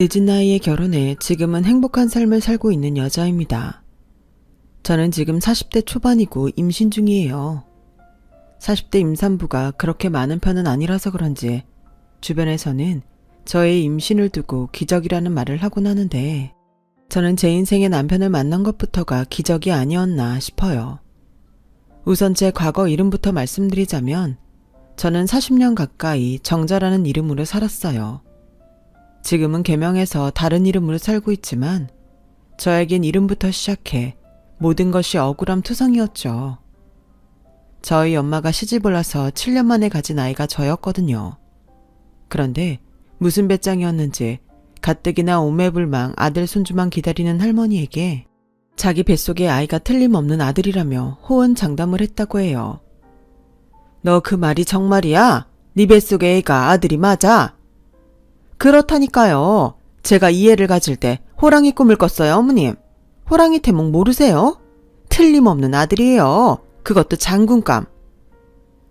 늦은 나이에 결혼해 지금은 행복한 삶을 살고 있는 여자입니다. 저는 지금 40대 초반이고 임신 중이에요. 40대 임산부가 그렇게 많은 편은 아니라서 그런지 주변에서는 저의 임신을 두고 기적이라는 말을 하곤 하는데 저는 제 인생의 남편을 만난 것부터가 기적이 아니었나 싶어요. 우선 제 과거 이름부터 말씀드리자면 저는 40년 가까이 정자라는 이름으로 살았어요. 지금은 개명해서 다른 이름으로 살고 있지만 저에겐 이름부터 시작해 모든 것이 억울함 투성이었죠. 저희 엄마가 시집을 와서 7년 만에 가진 아이가 저였거든요. 그런데 무슨 배짱이었는지 가뜩이나 오매불망 아들 손주만 기다리는 할머니에게 자기 뱃속에 아이가 틀림없는 아들이라며 호언장담을 했다고 해요. 너 그 말이 정말이야? 네 뱃속에 애가 아들이 맞아? 그렇다니까요. 제가 이 애를 가질 때 호랑이 꿈을 꿨어요, 어머님. 호랑이 태몽 모르세요? 틀림없는 아들이에요. 그것도 장군감.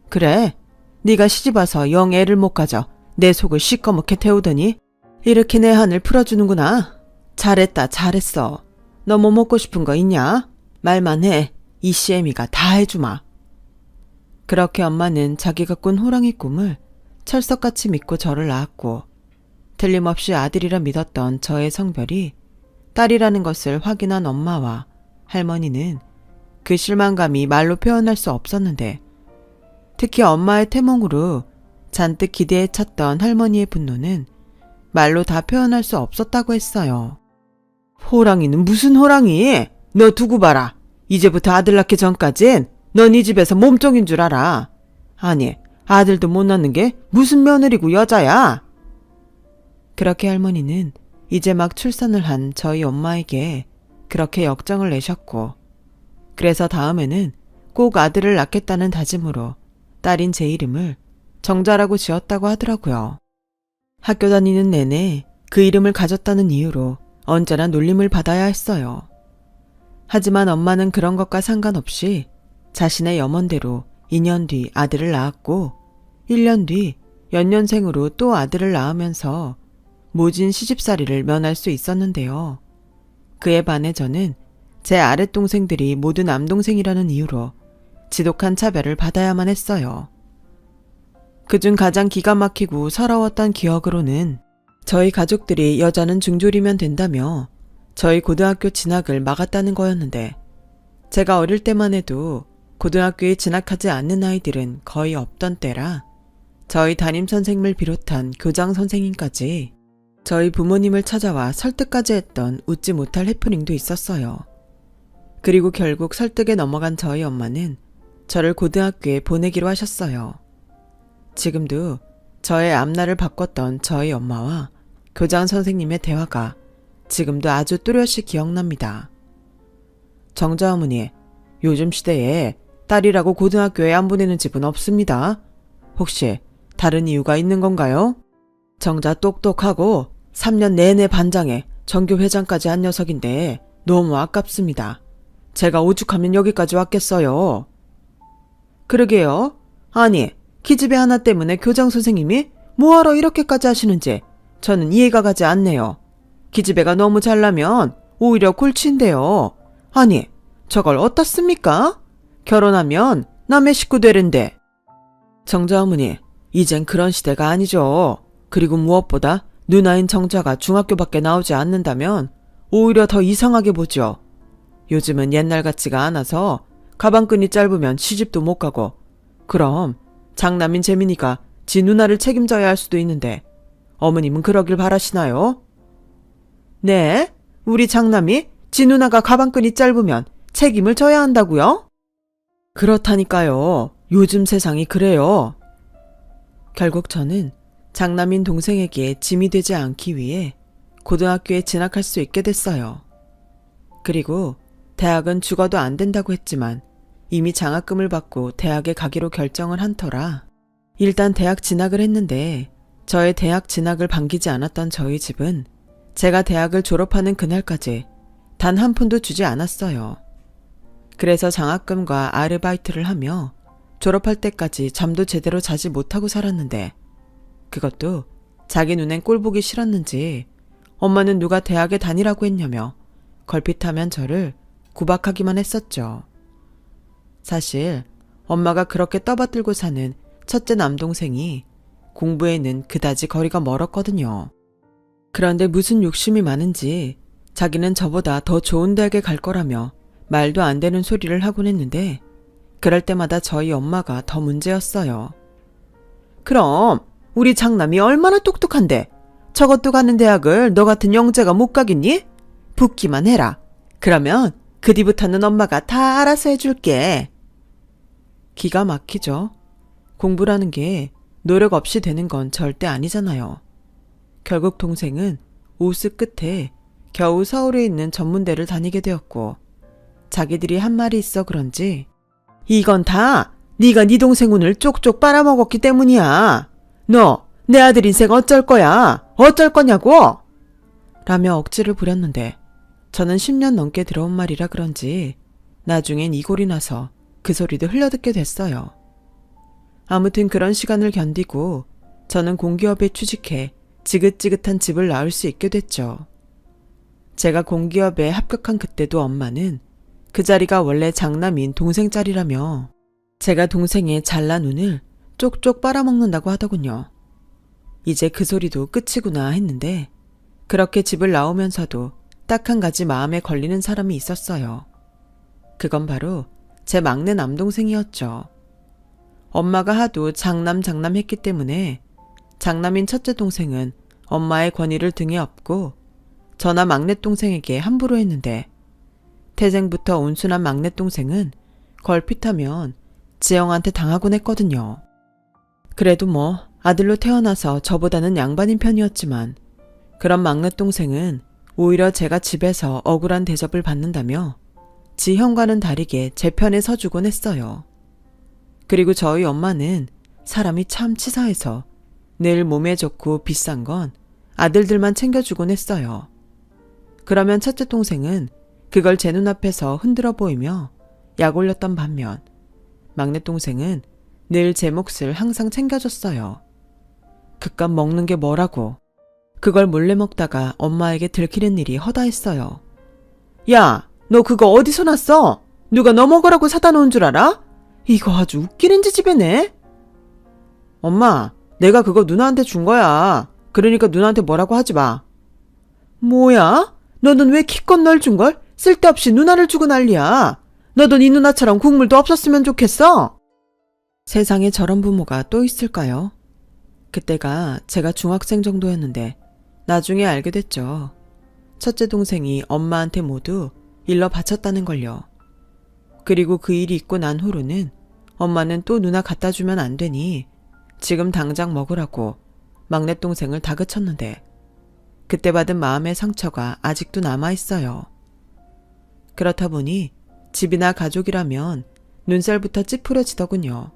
그래, 네가 시집와서 영 애를 못 가져 내 속을 시꺼멓게 태우더니 이렇게 내 한을 풀어주는구나. 잘했다, 잘했어. 너 뭐 먹고 싶은 거 있냐? 말만 해. 이 CM이가 다 해주마. 그렇게 엄마는 자기가 꾼 호랑이 꿈을 철석같이 믿고 저를 낳았고 틀림없이 아들이라 믿었던 저의 성별이 딸이라는 것을 확인한 엄마와 할머니는 그 실망감이 말로 표현할 수 없었는데 특히 엄마의 태몽으로 잔뜩 기대에 찼던 할머니의 분노는 말로 다 표현할 수 없었다고 했어요. 호랑이는 무슨 호랑이? 너 두고 봐라. 이제부터 아들 낳기 전까진 넌 이 집에서 몸종인 줄 알아. 아니, 아들도 못 낳는 게 무슨 며느리고 여자야? 그렇게 할머니는 이제 막 출산을 한 저희 엄마에게 그렇게 역정을 내셨고 그래서 다음에는 꼭 아들을 낳겠다는 다짐으로 딸인 제 이름을 정자라고 지었다고 하더라고요. 학교 다니는 내내 그 이름을 가졌다는 이유로 언제나 놀림을 받아야 했어요. 하지만 엄마는 그런 것과 상관없이 자신의 염원대로 2년 뒤 아들을 낳았고 1년 뒤 연년생으로 또 아들을 낳으면서 모진 시집살이를 면할 수 있었는데요. 그에 반해 저는 제 아랫동생들이 모두 남동생이라는 이유로 지독한 차별을 받아야만 했어요. 그중 가장 기가 막히고 서러웠던 기억으로는 저희 가족들이 여자는 중졸이면 된다며 저희 고등학교 진학을 막았다는 거였는데 제가 어릴 때만 해도 고등학교에 진학하지 않는 아이들은 거의 없던 때라 저희 담임선생님을 비롯한 교장선생님까지 저희 부모님을 찾아와 설득까지 했던 웃지 못할 해프닝도 있었어요. 그리고 결국 설득에 넘어간 저희 엄마는 저를 고등학교에 보내기로 하셨어요. 지금도 저의 앞날을 바꿨던 저희 엄마와 교장선생님의 대화가 지금도 아주 뚜렷이 기억납니다. 정자 어머니, 요즘 시대에 딸이라고 고등학교에 안 보내는 집은 없습니다. 혹시 다른 이유가 있는 건가요? 정자 똑똑하고 3년 내내 반장에 전교회장까지 한 녀석인데 너무 아깝습니다. 제가 오죽하면 여기까지 왔겠어요. 그러게요. 아니, 기집애 하나 때문에 교장선생님이 뭐하러 이렇게까지 하시는지 저는 이해가 가지 않네요. 기집애가 너무 잘나면 오히려 골치인데요. 아니, 저걸 어떻습니까? 결혼하면 남의 식구 되는데. 정자 어머니, 이젠 그런 시대가 아니죠. 그리고 무엇보다 누나인 정자가 중학교밖에 나오지 않는다면 오히려 더 이상하게 보죠. 요즘은 옛날 같지가 않아서 가방끈이 짧으면 시집도 못 가고 그럼 장남인 재민이가 지 누나를 책임져야 할 수도 있는데 어머님은 그러길 바라시나요? 네? 우리 장남이 지 누나가 가방끈이 짧으면 책임을 져야 한다고요? 그렇다니까요. 요즘 세상이 그래요. 결국 저는 장남인 동생에게 짐이 되지 않기 위해 고등학교에 진학할 수 있게 됐어요. 그리고 대학은 죽어도 안 된다고 했지만 이미 장학금을 받고 대학에 가기로 결정을 한 터라 일단 대학 진학을 했는데 저의 대학 진학을 반기지 않았던 저희 집은 제가 대학을 졸업하는 그날까지 단 한 푼도 주지 않았어요. 그래서 장학금과 아르바이트를 하며 졸업할 때까지 잠도 제대로 자지 못하고 살았는데 그것도 자기 눈엔 꼴보기 싫었는지 엄마는 누가 대학에 다니라고 했냐며 걸핏하면 저를 구박하기만 했었죠. 사실 엄마가 그렇게 떠받들고 사는 첫째 남동생이 공부에는 그다지 거리가 멀었거든요. 그런데 무슨 욕심이 많은지 자기는 저보다 더 좋은 대학에 갈 거라며 말도 안 되는 소리를 하곤 했는데 그럴 때마다 저희 엄마가 더 문제였어요. 그럼 우리 장남이 얼마나 똑똑한데 저것도 가는 대학을 너 같은 영재가 못 가겠니? 붙기만 해라. 그러면 그 뒤부터는 엄마가 다 알아서 해줄게. 기가 막히죠. 공부라는 게 노력 없이 되는 건 절대 아니잖아요. 결국 동생은 오스 끝에 겨우 서울에 있는 전문대를 다니게 되었고 자기들이 한 말이 있어 그런지 이건 다 네가 네 동생 운을 쪽쪽 빨아먹었기 때문이야. 너 내 아들 인생 어쩔 거야? 어쩔 거냐고? 라며 억지를 부렸는데 저는 10년 넘게 들어온 말이라 그런지 나중엔 이골이 나서 그 소리도 흘려듣게 됐어요. 아무튼 그런 시간을 견디고 저는 공기업에 취직해 지긋지긋한 집을 낳을 수 있게 됐죠. 제가 공기업에 합격한 그때도 엄마는 그 자리가 원래 장남인 동생 자리라며 제가 동생의 잘난 운을 쪽쪽 빨아먹는다고 하더군요. 이제 그 소리도 끝이구나 했는데 그렇게 집을 나오면서도 딱 한 가지 마음에 걸리는 사람이 있었어요. 그건 바로 제 막내 남동생이었죠. 엄마가 하도 장남 했기 때문에 장남인 첫째 동생은 엄마의 권위를 등에 업고 저나 막내 동생에게 함부로 했는데 태생부터 온순한 막내 동생은 걸핏하면 지영한테 당하곤 했거든요. 그래도 뭐 아들로 태어나서 저보다는 양반인 편이었지만 그런 막내 동생은 오히려 제가 집에서 억울한 대접을 받는다며 지 형과는 다르게 제 편에 서주곤 했어요. 그리고 저희 엄마는 사람이 참 치사해서 늘 몸에 좋고 비싼 건 아들들만 챙겨주곤 했어요. 그러면 첫째 동생은 그걸 제 눈앞에서 흔들어 보이며 약 올렸던 반면 막내 동생은 늘 제 몫을 항상 챙겨줬어요. 그깟 먹는 게 뭐라고. 그걸 몰래 먹다가 엄마에게 들키는 일이 허다했어요. 야, 너 그거 어디서 났어? 누가 너 먹으라고 사다 놓은 줄 알아? 이거 아주 웃기는 지집애네. 엄마, 내가 그거 누나한테 준 거야. 그러니까 누나한테 뭐라고 하지 마. 뭐야? 너는 왜 기껏 널 준 걸 쓸데없이 누나를 주고 난리야. 너도 네 누나처럼 국물도 없었으면 좋겠어. 세상에 저런 부모가 또 있을까요? 그때가 제가 중학생 정도였는데 나중에 알게 됐죠. 첫째 동생이 엄마한테 모두 일러 바쳤다는 걸요. 그리고 그 일이 있고 난 후로는 엄마는 또 누나 갖다 주면 안 되니 지금 당장 먹으라고 막내 동생을 다그쳤는데 그때 받은 마음의 상처가 아직도 남아있어요. 그렇다 보니 집이나 가족이라면 눈살부터 찌푸려지더군요.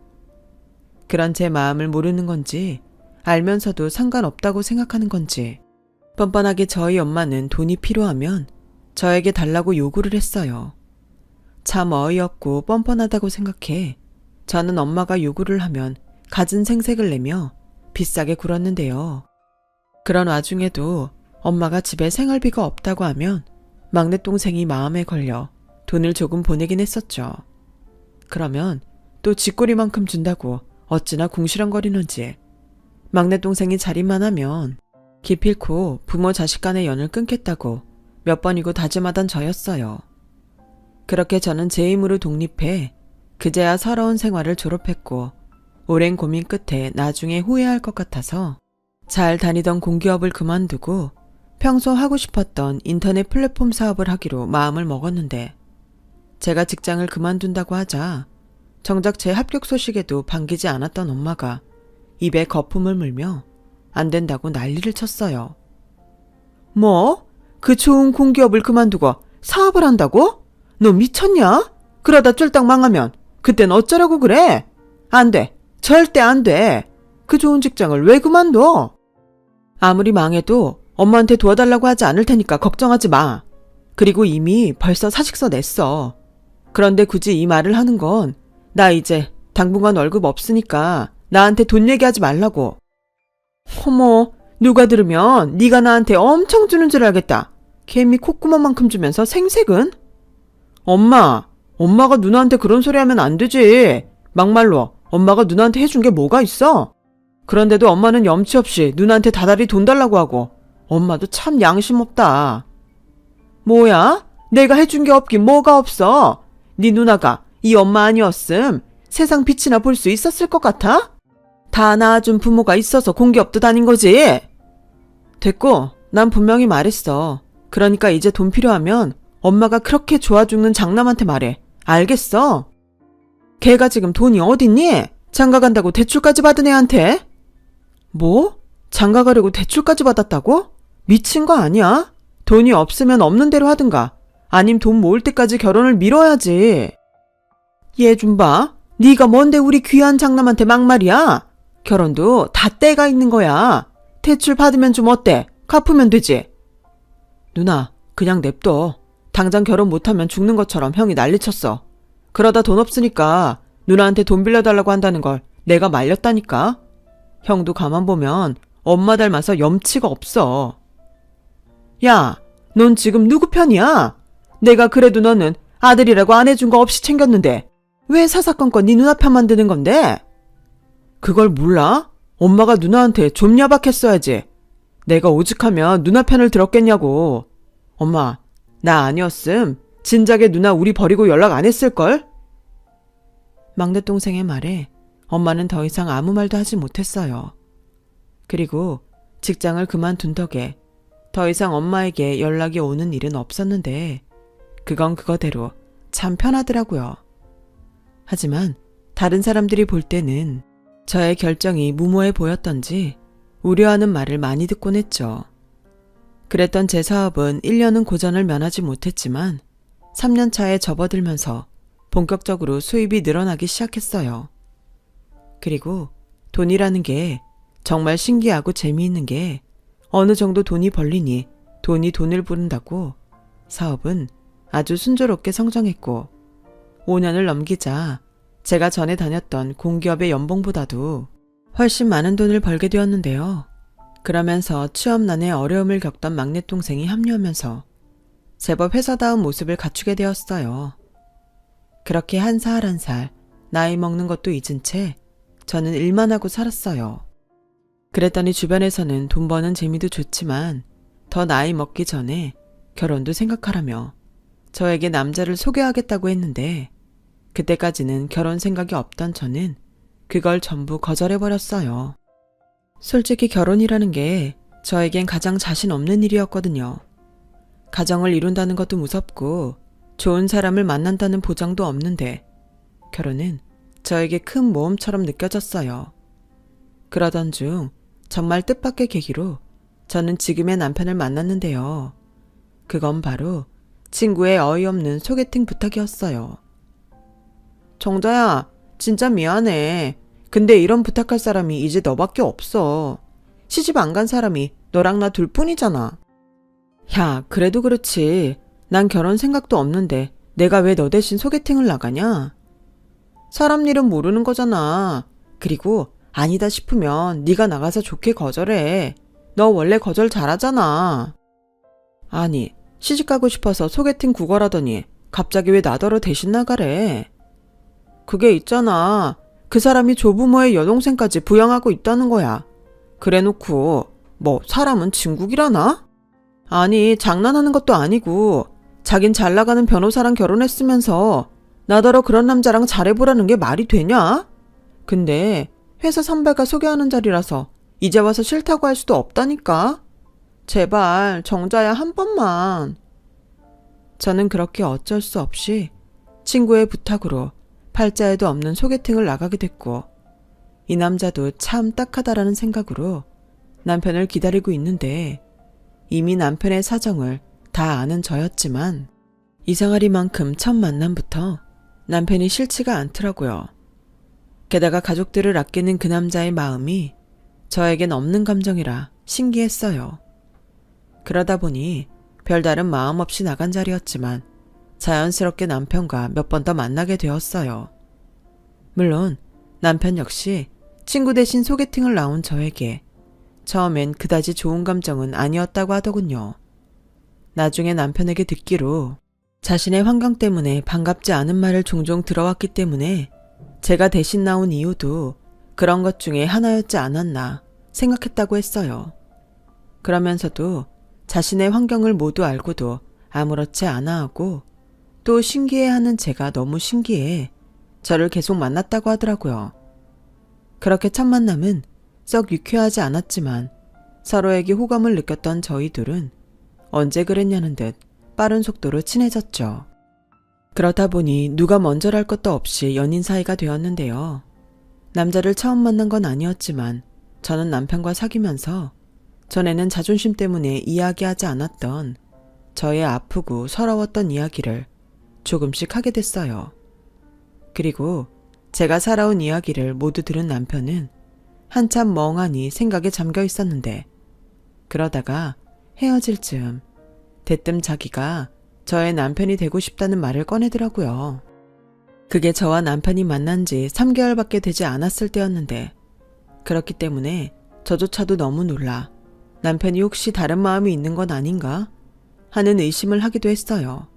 그런 제 마음을 모르는 건지 알면서도 상관없다고 생각하는 건지 뻔뻔하게 저희 엄마는 돈이 필요하면 저에게 달라고 요구를 했어요. 참 어이없고 뻔뻔하다고 생각해 저는 엄마가 요구를 하면 갖은 생색을 내며 비싸게 굴었는데요. 그런 와중에도 엄마가 집에 생활비가 없다고 하면 막내 동생이 마음에 걸려 돈을 조금 보내긴 했었죠. 그러면 또 쥐꼬리만큼 준다고 어찌나 궁시렁거리는지 막내 동생이 자립만 하면 기필코 부모 자식 간의 연을 끊겠다고 몇 번이고 다짐하던 저였어요. 그렇게 저는 제 힘으로 독립해 그제야 서러운 생활을 졸업했고 오랜 고민 끝에 나중에 후회할 것 같아서 잘 다니던 공기업을 그만두고 평소 하고 싶었던 인터넷 플랫폼 사업을 하기로 마음을 먹었는데 제가 직장을 그만둔다고 하자 정작 제 합격 소식에도 반기지 않았던 엄마가 입에 거품을 물며 안 된다고 난리를 쳤어요. 뭐? 그 좋은 공기업을 그만두고 사업을 한다고? 너 미쳤냐? 그러다 쫄딱 망하면 그땐 어쩌라고 그래? 안 돼. 절대 안 돼. 그 좋은 직장을 왜 그만둬? 아무리 망해도 엄마한테 도와달라고 하지 않을 테니까 걱정하지 마. 그리고 이미 벌써 사직서 냈어. 그런데 굳이 이 말을 하는 건 나 이제 당분간 월급 없으니까 나한테 돈 얘기하지 말라고. 어머, 누가 들으면 네가 나한테 엄청 주는 줄 알겠다. 개미 콧구멍만큼 주면서 생색은? 엄마가 누나한테 그런 소리 하면 안 되지. 막말로 엄마가 누나한테 해준 게 뭐가 있어? 그런데도 엄마는 염치 없이 누나한테 다달이 돈 달라고 하고. 엄마도 참 양심 없다. 뭐야? 내가 해준 게 없긴 뭐가 없어? 네 누나가 이 엄마 아니었음 세상 빛이나 볼 수 있었을 것 같아? 다 낳아준 부모가 있어서 공기업도 다닌 거지. 됐고, 난 분명히 말했어. 그러니까 이제 돈 필요하면 엄마가 그렇게 좋아 죽는 장남한테 말해. 알겠어? 걔가 지금 돈이 어딨니? 장가 간다고 대출까지 받은 애한테? 뭐? 장가 가려고 대출까지 받았다고? 미친 거 아니야? 돈이 없으면 없는 대로 하든가. 아님 돈 모을 때까지 결혼을 미뤄야지. 얘 좀 봐. 네가 뭔데 우리 귀한 장남한테 막말이야? 결혼도 다 때가 있는 거야. 대출 받으면 좀 어때? 갚으면 되지. 누나, 그냥 냅둬. 당장 결혼 못하면 죽는 것처럼 형이 난리쳤어. 그러다 돈 없으니까 누나한테 돈 빌려달라고 한다는 걸 내가 말렸다니까. 형도 가만 보면 엄마 닮아서 염치가 없어. 야, 넌 지금 누구 편이야? 내가 그래도 너는 아들이라고 안 해준 거 없이 챙겼는데 왜 사사건건 네 누나 편 만드는 건데? 그걸 몰라? 엄마가 누나한테 좀 야박했어야지. 내가 오죽하면 누나 편을 들었겠냐고. 엄마, 나 아니었음 진작에 누나 우리 버리고 연락 안 했을걸? 막내 동생의 말에 엄마는 더 이상 아무 말도 하지 못했어요. 그리고 직장을 그만둔 덕에 더 이상 엄마에게 연락이 오는 일은 없었는데 그건 그거대로 참 편하더라고요. 하지만 다른 사람들이 볼 때는 저의 결정이 무모해 보였던지 우려하는 말을 많이 듣곤 했죠. 그랬던 제 사업은 1년은 고전을 면하지 못했지만 3년 차에 접어들면서 본격적으로 수입이 늘어나기 시작했어요. 그리고 돈이라는 게 정말 신기하고 재미있는 게 어느 정도 돈이 벌리니 돈이 돈을 부른다고 사업은 아주 순조롭게 성장했고 5년을 넘기자 제가 전에 다녔던 공기업의 연봉보다도 훨씬 많은 돈을 벌게 되었는데요. 그러면서 취업난에 어려움을 겪던 막내 동생이 합류하면서 제법 회사다운 모습을 갖추게 되었어요. 그렇게 한 살 한 살 나이 먹는 것도 잊은 채 저는 일만 하고 살았어요. 그랬더니 주변에서는 돈 버는 재미도 좋지만 더 나이 먹기 전에 결혼도 생각하라며 저에게 남자를 소개하겠다고 했는데 그때까지는 결혼 생각이 없던 저는 그걸 전부 거절해버렸어요. 솔직히 결혼이라는 게 저에겐 가장 자신 없는 일이었거든요. 가정을 이룬다는 것도 무섭고 좋은 사람을 만난다는 보장도 없는데 결혼은 저에게 큰 모험처럼 느껴졌어요. 그러던 중 정말 뜻밖의 계기로 저는 지금의 남편을 만났는데요. 그건 바로 친구의 어이없는 소개팅 부탁이었어요. 정자야, 진짜 미안해. 근데 이런 부탁할 사람이 이제 너밖에 없어. 시집 안 간 사람이 너랑 나 둘뿐이잖아. 야, 그래도 그렇지. 난 결혼 생각도 없는데 내가 왜 너 대신 소개팅을 나가냐? 사람 일은 모르는 거잖아. 그리고 아니다 싶으면 네가 나가서 좋게 거절해. 너 원래 거절 잘하잖아. 아니, 시집가고 싶어서 소개팅 구걸하더니 갑자기 왜 나더러 대신 나가래? 그게 있잖아. 그 사람이 조부모의 여동생까지 부양하고 있다는 거야. 그래놓고 뭐 사람은 진국이라나? 아니, 장난하는 것도 아니고 자긴 잘 나가는 변호사랑 결혼했으면서 나더러 그런 남자랑 잘해보라는 게 말이 되냐? 근데 회사 선배가 소개하는 자리라서 이제 와서 싫다고 할 수도 없다니까. 제발 정자야 한 번만. 저는 그렇게 어쩔 수 없이 친구의 부탁으로 팔자에도 없는 소개팅을 나가게 됐고 이 남자도 참 딱하다라는 생각으로 남편을 기다리고 있는데 이미 남편의 사정을 다 아는 저였지만 이상하리만큼 첫 만남부터 남편이 싫지가 않더라고요. 게다가 가족들을 아끼는 그 남자의 마음이 저에겐 없는 감정이라 신기했어요. 그러다 보니 별다른 마음 없이 나간 자리였지만 자연스럽게 남편과 몇 번 더 만나게 되었어요. 물론 남편 역시 친구 대신 소개팅을 나온 저에게 처음엔 그다지 좋은 감정은 아니었다고 하더군요. 나중에 남편에게 듣기로 자신의 환경 때문에 반갑지 않은 말을 종종 들어왔기 때문에 제가 대신 나온 이유도 그런 것 중에 하나였지 않았나 생각했다고 했어요. 그러면서도 자신의 환경을 모두 알고도 아무렇지 않아 하고 또 신기해하는 제가 너무 신기해 저를 계속 만났다고 하더라고요. 그렇게 첫 만남은 썩 유쾌하지 않았지만 서로에게 호감을 느꼈던 저희 둘은 언제 그랬냐는 듯 빠른 속도로 친해졌죠. 그러다 보니 누가 먼저랄 것도 없이 연인 사이가 되었는데요. 남자를 처음 만난 건 아니었지만 저는 남편과 사귀면서 전에는 자존심 때문에 이야기하지 않았던 저의 아프고 서러웠던 이야기를 조금씩 하게 됐어요. 그리고 제가 살아온 이야기를 모두 들은 남편은 한참 멍하니 생각에 잠겨 있었는데 그러다가 헤어질 즈음 대뜸 자기가 저의 남편이 되고 싶다는 말을 꺼내더라고요. 그게 저와 남편이 만난 지 3개월밖에 되지 않았을 때였는데 그렇기 때문에 저조차도 너무 놀라 남편이 혹시 다른 마음이 있는 건 아닌가 하는 의심을 하기도 했어요.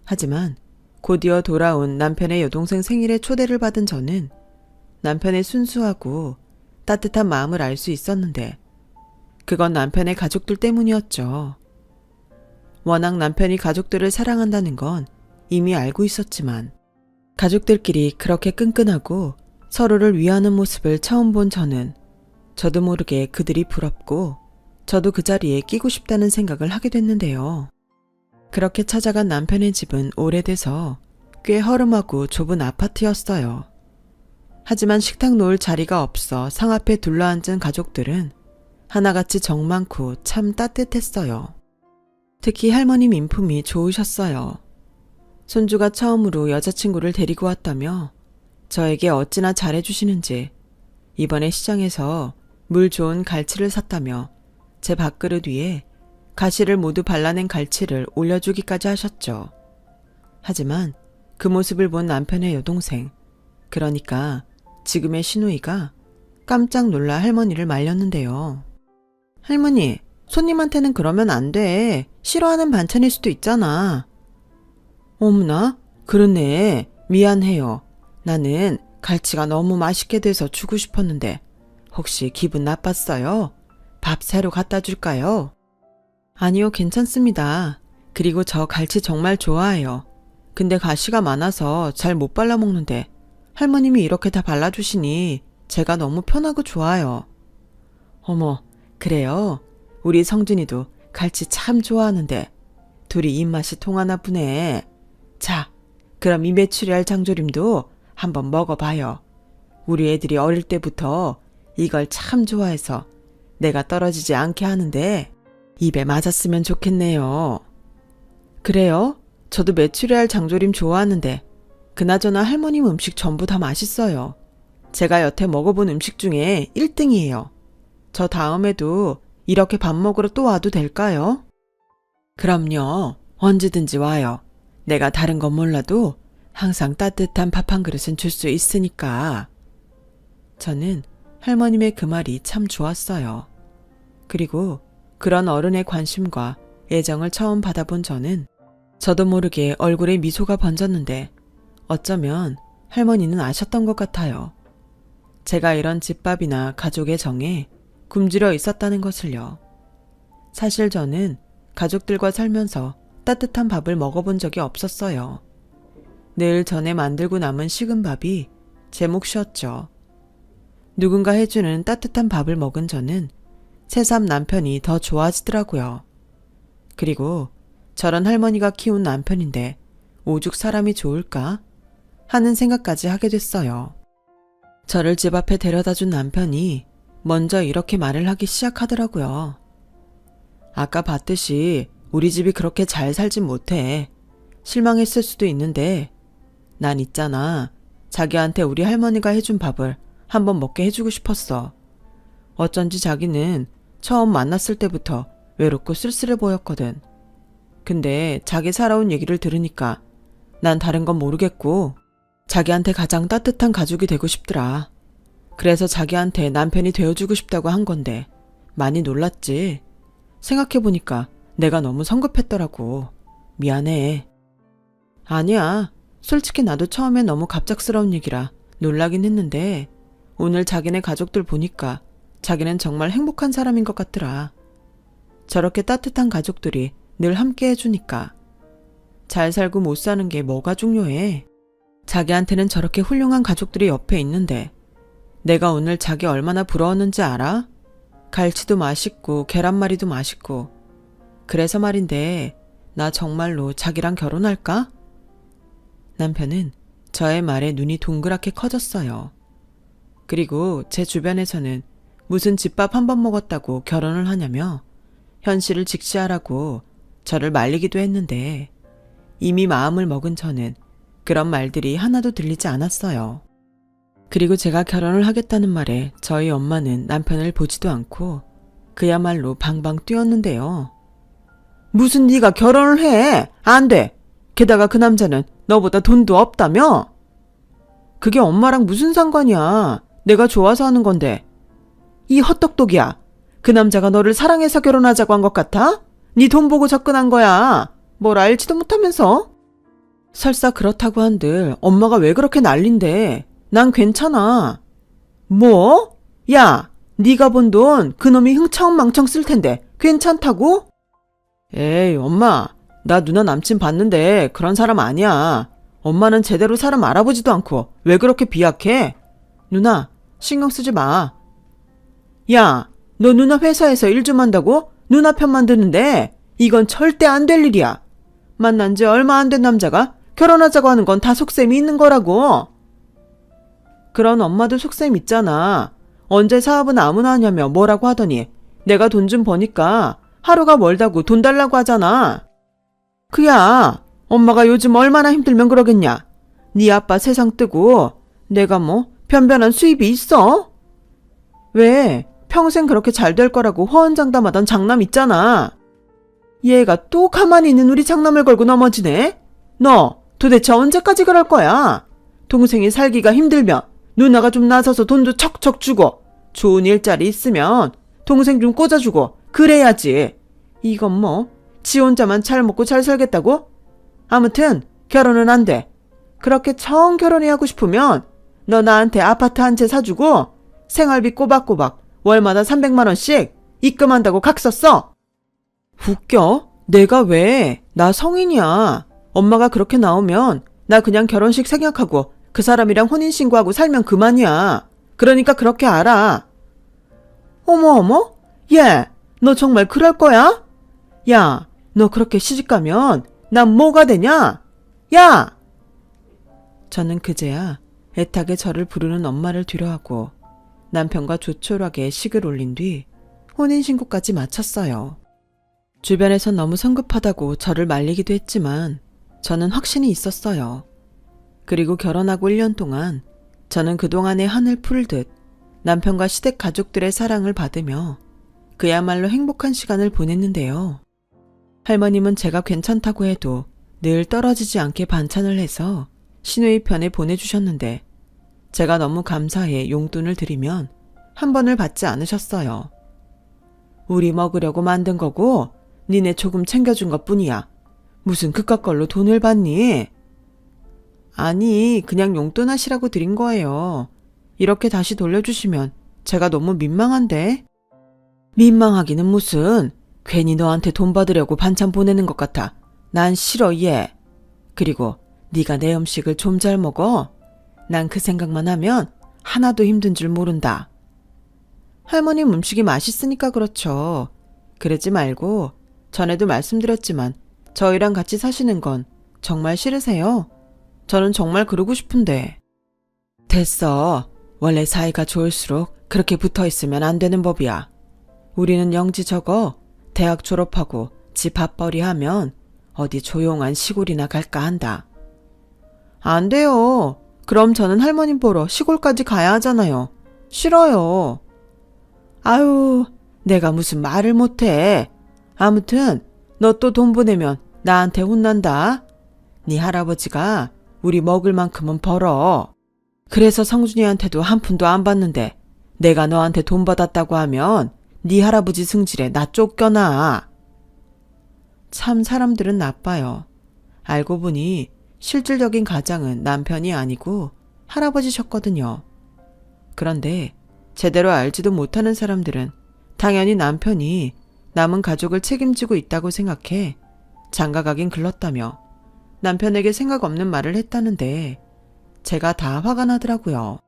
하지만 곧이어 돌아온 남편의 여동생 생일에 초대를 받은 저는 남편의 순수하고 따뜻한 마음을 알 수 있었는데 그건 남편의 가족들 때문이었죠. 워낙 남편이 가족들을 사랑한다는 건 이미 알고 있었지만 가족들끼리 그렇게 끈끈하고 서로를 위하는 모습을 처음 본 저는 저도 모르게 그들이 부럽고 저도 그 자리에 끼고 싶다는 생각을 하게 됐는데요. 그렇게 찾아간 남편의 집은 오래돼서 꽤 허름하고 좁은 아파트였어요. 하지만 식탁 놓을 자리가 없어 상 앞에 둘러앉은 가족들은 하나같이 정 많고 참 따뜻했어요. 특히 할머님 인품이 좋으셨어요. 손주가 처음으로 여자친구를 데리고 왔다며 저에게 어찌나 잘해주시는지 이번에 시장에서 물 좋은 갈치를 샀다며 제 밥그릇 위에 가시를 모두 발라낸 갈치를 올려주기까지 하셨죠. 하지만 그 모습을 본 남편의 여동생, 그러니까 지금의 시누이가 깜짝 놀라 할머니를 말렸는데요. 할머니, 손님한테는 그러면 안 돼. 싫어하는 반찬일 수도 있잖아. 어머나, 그러네. 미안해요. 나는 갈치가 너무 맛있게 돼서 주고 싶었는데 혹시 기분 나빴어요? 밥 새로 갖다 줄까요? 아니요, 괜찮습니다. 그리고 저 갈치 정말 좋아해요. 근데 가시가 많아서 잘 못 발라 먹는데 할머님이 이렇게 다 발라주시니 제가 너무 편하고 좋아요. 어머, 그래요? 우리 성준이도 갈치 참 좋아하는데 둘이 입맛이 통하나 보네. 자, 그럼 이 메추리알 장조림도 한번 먹어봐요. 우리 애들이 어릴 때부터 이걸 참 좋아해서 내가 떨어지지 않게 하는데 입에 맞았으면 좋겠네요. 그래요? 저도 메추리알 장조림 좋아하는데 그나저나 할머님 음식 전부 다 맛있어요. 제가 여태 먹어본 음식 중에 1등이에요. 저 다음에도 이렇게 밥 먹으러 또 와도 될까요? 그럼요. 언제든지 와요. 내가 다른 건 몰라도 항상 따뜻한 밥 한 그릇은 줄 수 있으니까. 저는 할머님의 그 말이 참 좋았어요. 그리고 그런 어른의 관심과 애정을 처음 받아본 저는 저도 모르게 얼굴에 미소가 번졌는데 어쩌면 할머니는 아셨던 것 같아요. 제가 이런 집밥이나 가족의 정에 굶주려 있었다는 것을요. 사실 저는 가족들과 살면서 따뜻한 밥을 먹어본 적이 없었어요. 늘 전에 만들고 남은 식은 밥이 제 몫이었죠. 누군가 해주는 따뜻한 밥을 먹은 저는 새삼 남편이 더 좋아지더라고요. 그리고 저런 할머니가 키운 남편인데 오죽 사람이 좋을까 하는 생각까지 하게 됐어요. 저를 집 앞에 데려다준 남편이 먼저 이렇게 말을 하기 시작하더라고요. 아까 봤듯이 우리 집이 그렇게 잘 살진 못해. 실망했을 수도 있는데 난 있잖아. 자기한테 우리 할머니가 해준 밥을 한번 먹게 해주고 싶었어. 어쩐지 자기는 처음 만났을 때부터 외롭고 쓸쓸해 보였거든. 근데 자기 살아온 얘기를 들으니까 난 다른 건 모르겠고 자기한테 가장 따뜻한 가족이 되고 싶더라. 그래서 자기한테 남편이 되어주고 싶다고 한 건데 많이 놀랐지. 생각해보니까 내가 너무 성급했더라고. 미안해. 아니야. 솔직히 나도 처음에 너무 갑작스러운 얘기라 놀라긴 했는데 오늘 자기네 가족들 보니까 자기는 정말 행복한 사람인 것 같더라. 저렇게 따뜻한 가족들이 늘 함께 해주니까. 잘 살고 못 사는 게 뭐가 중요해. 자기한테는 저렇게 훌륭한 가족들이 옆에 있는데 내가 오늘 자기 얼마나 부러웠는지 알아? 갈치도 맛있고 계란말이도 맛있고. 그래서 말인데 나 정말로 자기랑 결혼할까? 남편은 저의 말에 눈이 동그랗게 커졌어요. 그리고 제 주변에서는 무슨 집밥 한 번 먹었다고 결혼을 하냐며 현실을 직시하라고 저를 말리기도 했는데 이미 마음을 먹은 저는 그런 말들이 하나도 들리지 않았어요. 그리고 제가 결혼을 하겠다는 말에 저희 엄마는 남편을 보지도 않고 그야말로 방방 뛰었는데요. 무슨 네가 결혼을 해? 안 돼. 게다가 그 남자는 너보다 돈도 없다며? 그게 엄마랑 무슨 상관이야. 내가 좋아서 하는 건데. 이 헛똑똑이야. 그 남자가 너를 사랑해서 결혼하자고 한 것 같아? 네 돈 보고 접근한 거야. 뭘 알지도 못하면서. 설사 그렇다고 한들 엄마가 왜 그렇게 난린데. 난 괜찮아. 뭐? 야, 네가 번 돈 그놈이 흥청망청 쓸 텐데 괜찮다고? 에이, 엄마. 나 누나 남친 봤는데 그런 사람 아니야. 엄마는 제대로 사람 알아보지도 않고 왜 그렇게 비약해? 누나, 신경 쓰지 마. 야, 너 누나 회사에서 일 좀 한다고? 누나 편만 드는데 이건 절대 안 될 일이야. 만난 지 얼마 안 된 남자가 결혼하자고 하는 건 다 속셈이 있는 거라고. 그런 엄마도 속셈 있잖아. 언제 사업은 아무나 하냐며 뭐라고 하더니 내가 돈 좀 버니까 하루가 멀다고 돈 달라고 하잖아. 그야 엄마가 요즘 얼마나 힘들면 그러겠냐. 네 아빠 세상 뜨고 내가 뭐 변변한 수입이 있어? 왜 평생 그렇게 잘 될 거라고 호언장담하던 장남 있잖아. 얘가 또 가만히 있는 우리 장남을 걸고 넘어지네. 너 도대체 언제까지 그럴 거야? 동생이 살기가 힘들면 누나가 좀 나서서 돈도 척척 주고 좋은 일자리 있으면 동생 좀 꽂아주고 그래야지. 이건 뭐 지 혼자만 잘 먹고 잘 살겠다고? 아무튼 결혼은 안 돼. 그렇게 정 결혼이 하고 싶으면 너 나한테 아파트 한 채 사주고 생활비 꼬박꼬박 월마다 300만 원씩 입금한다고 각 썼어. 웃겨? 내가 왜? 나 성인이야. 엄마가 그렇게 나오면 나 그냥 결혼식 생략하고 그 사람이랑 혼인신고하고 살면 그만이야. 그러니까 그렇게 알아. 어머, 얘, 너 정말 그럴 거야? 야, 너 그렇게 시집가면 난 뭐가 되냐? 야! 저는 그제야 애타게 저를 부르는 엄마를 뒤로하고 남편과 조촐하게 식을 올린 뒤 혼인신고까지 마쳤어요. 주변에서 너무 성급하다고 저를 말리기도 했지만 저는 확신이 있었어요. 그리고 결혼하고 1년 동안 저는 그동안의 한을 풀듯 남편과 시댁 가족들의 사랑을 받으며 그야말로 행복한 시간을 보냈는데요. 할머님은 제가 괜찮다고 해도 늘 떨어지지 않게 반찬을 해서 시누이 편에 보내주셨는데 제가 너무 감사해 용돈을 드리면 한 번을 받지 않으셨어요. 우리 먹으려고 만든 거고 니네 조금 챙겨준 것뿐이야. 무슨 그깟 걸로 돈을 받니? 아니, 그냥 용돈 하시라고 드린 거예요. 이렇게 다시 돌려주시면 제가 너무 민망한데? 민망하기는 무슨. 괜히 너한테 돈 받으려고 반찬 보내는 것 같아. 난 싫어, 얘. 그리고 네가 내 음식을 좀 잘 먹어. 난 그 생각만 하면 하나도 힘든 줄 모른다. 할머님 음식이 맛있으니까 그렇죠. 그러지 말고 전에도 말씀드렸지만 저희랑 같이 사시는 건 정말 싫으세요? 저는 정말 그러고 싶은데. 됐어. 원래 사이가 좋을수록 그렇게 붙어있으면 안 되는 법이야. 우리는 영지 저거 대학 졸업하고 집 밥벌이 하면 어디 조용한 시골이나 갈까 한다. 안 돼요. 그럼 저는 할머님 보러 시골까지 가야 하잖아요. 싫어요. 아유, 내가 무슨 말을 못해. 아무튼 너 또 돈 보내면 나한테 혼난다. 네 할아버지가 우리 먹을 만큼은 벌어. 그래서 성준이한테도 한 푼도 안 받는데 내가 너한테 돈 받았다고 하면 네 할아버지 승질에 나 쫓겨나. 참 사람들은 나빠요. 알고 보니 실질적인 가장은 남편이 아니고 할아버지셨거든요. 그런데 제대로 알지도 못하는 사람들은 당연히 남편이 남은 가족을 책임지고 있다고 생각해 장가가긴 글렀다며 남편에게 생각 없는 말을 했다는데 제가 다 화가 나더라고요.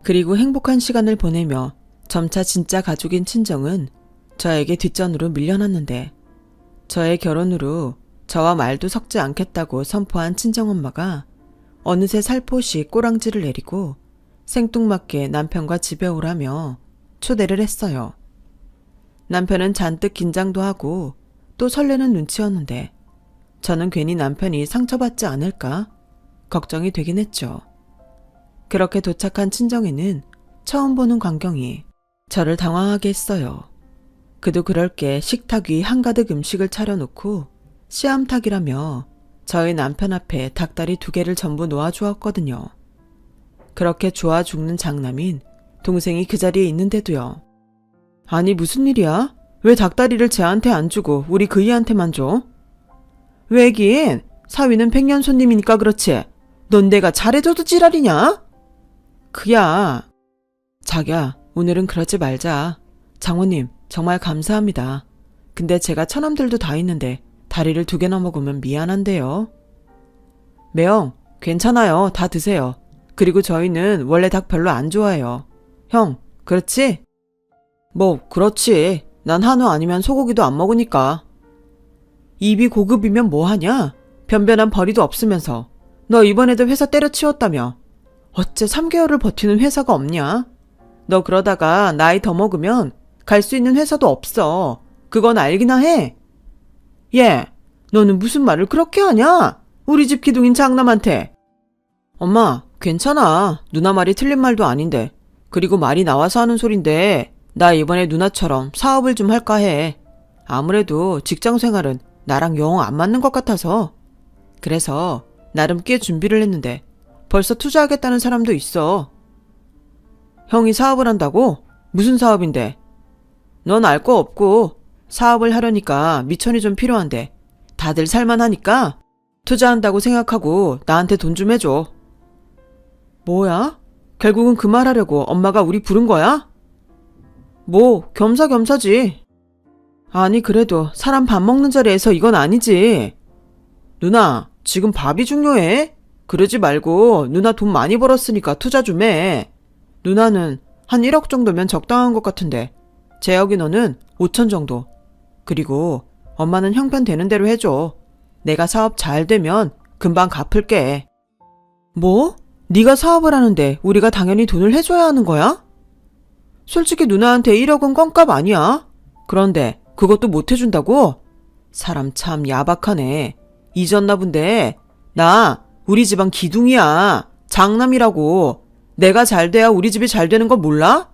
그리고 행복한 시간을 보내며 점차 진짜 가족인 친정은 저에게 뒷전으로 밀려났는데 저의 결혼으로 저와 말도 섞지 않겠다고 선포한 친정엄마가 어느새 살포시 꼬랑지를 내리고 생뚱맞게 남편과 집에 오라며 초대를 했어요. 남편은 잔뜩 긴장도 하고 또 설레는 눈치였는데 저는 괜히 남편이 상처받지 않을까 걱정이 되긴 했죠. 그렇게 도착한 친정에는 처음 보는 광경이 저를 당황하게 했어요. 그도 그럴 게 식탁 위 한가득 음식을 차려놓고 씨암탉이라며 저희 남편 앞에 닭다리 2개를 전부 놓아주었거든요. 그렇게 좋아 죽는 장남인 동생이 그 자리에 있는데도요. 아니 무슨 일이야? 왜 닭다리를 쟤한테 안 주고 우리 그이한테만 줘? 왜긴 사위는 백년 손님이니까 그렇지. 넌 내가 잘해줘도 지랄이냐? 그야. 자기야, 오늘은 그러지 말자. 장모님 정말 감사합니다. 근데 제가 처남들도 다 있는데 다리를 2개나 먹으면 미안한데요. 매형 괜찮아요. 다 드세요. 그리고 저희는 원래 닭 별로 안 좋아해요. 형 그렇지? 뭐 그렇지. 난 한우 아니면 소고기도 안 먹으니까. 입이 고급이면 뭐하냐? 변변한 벌이도 없으면서. 너 이번에도 회사 때려치웠다며. 어째 3개월을 버티는 회사가 없냐? 너 그러다가 나이 더 먹으면 갈 수 있는 회사도 없어. 그건 알기나 해. 얘, 너는 무슨 말을 그렇게 하냐? 우리 집 기둥인 장남한테. 엄마, 괜찮아. 누나 말이 틀린 말도 아닌데. 그리고 말이 나와서 하는 소린데 나 이번에 누나처럼 사업을 좀 할까 해. 아무래도 직장 생활은 나랑 영 안 맞는 것 같아서. 그래서 나름 꽤 준비를 했는데 벌써 투자하겠다는 사람도 있어. 형이 사업을 한다고? 무슨 사업인데? 넌 알 거 없고 사업을 하려니까 미천이 좀 필요한데 다들 살만하니까 투자한다고 생각하고 나한테 돈 좀 해줘. 뭐야? 결국은 그 말 하려고 엄마가 우리 부른 거야? 뭐 겸사겸사지. 아니 그래도 사람 밥 먹는 자리에서 이건 아니지. 누나 지금 밥이 중요해? 그러지 말고 누나 돈 많이 벌었으니까 투자 좀 해. 누나는 한 1억 정도면 적당한 것 같은데 재혁이 너는 5천 정도. 그리고 엄마는 형편 되는 대로 해줘. 내가 사업 잘 되면 금방 갚을게. 뭐? 네가 사업을 하는데 우리가 당연히 돈을 해줘야 하는 거야? 솔직히 누나한테 1억은 껌값 아니야. 그런데 그것도 못 해준다고? 사람 참 야박하네. 잊었나 본데 나 우리 집안 기둥이야. 장남이라고. 내가 잘 돼야 우리 집이 잘 되는 거 몰라?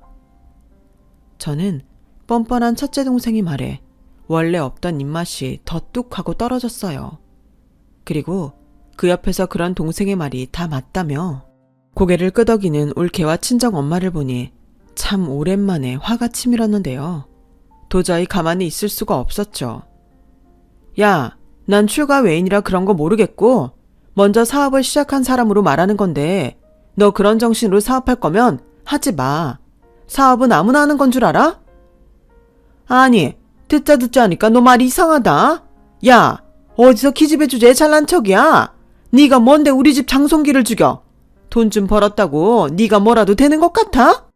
저는 뻔뻔한 첫째 동생이 말해 원래 없던 입맛이 더 뚝 하고 떨어졌어요. 그리고 그 옆에서 그런 동생의 말이 다 맞다며 고개를 끄덕이는 올케와 친정 엄마를 보니 참 오랜만에 화가 치밀었는데요. 도저히 가만히 있을 수가 없었죠. 야, 난 출가 외인이라 그런 거 모르겠고 먼저 사업을 시작한 사람으로 말하는 건데 너 그런 정신으로 사업할 거면 하지 마. 사업은 아무나 하는 건 줄 알아? 아니, 듣자 하니까 너 말이 이상하다. 야, 어디서 기집애 주제에 잘난 척이야? 네가 뭔데 우리 집 장손기를 죽여? 돈 좀 벌었다고 네가 뭐라도 되는 것 같아?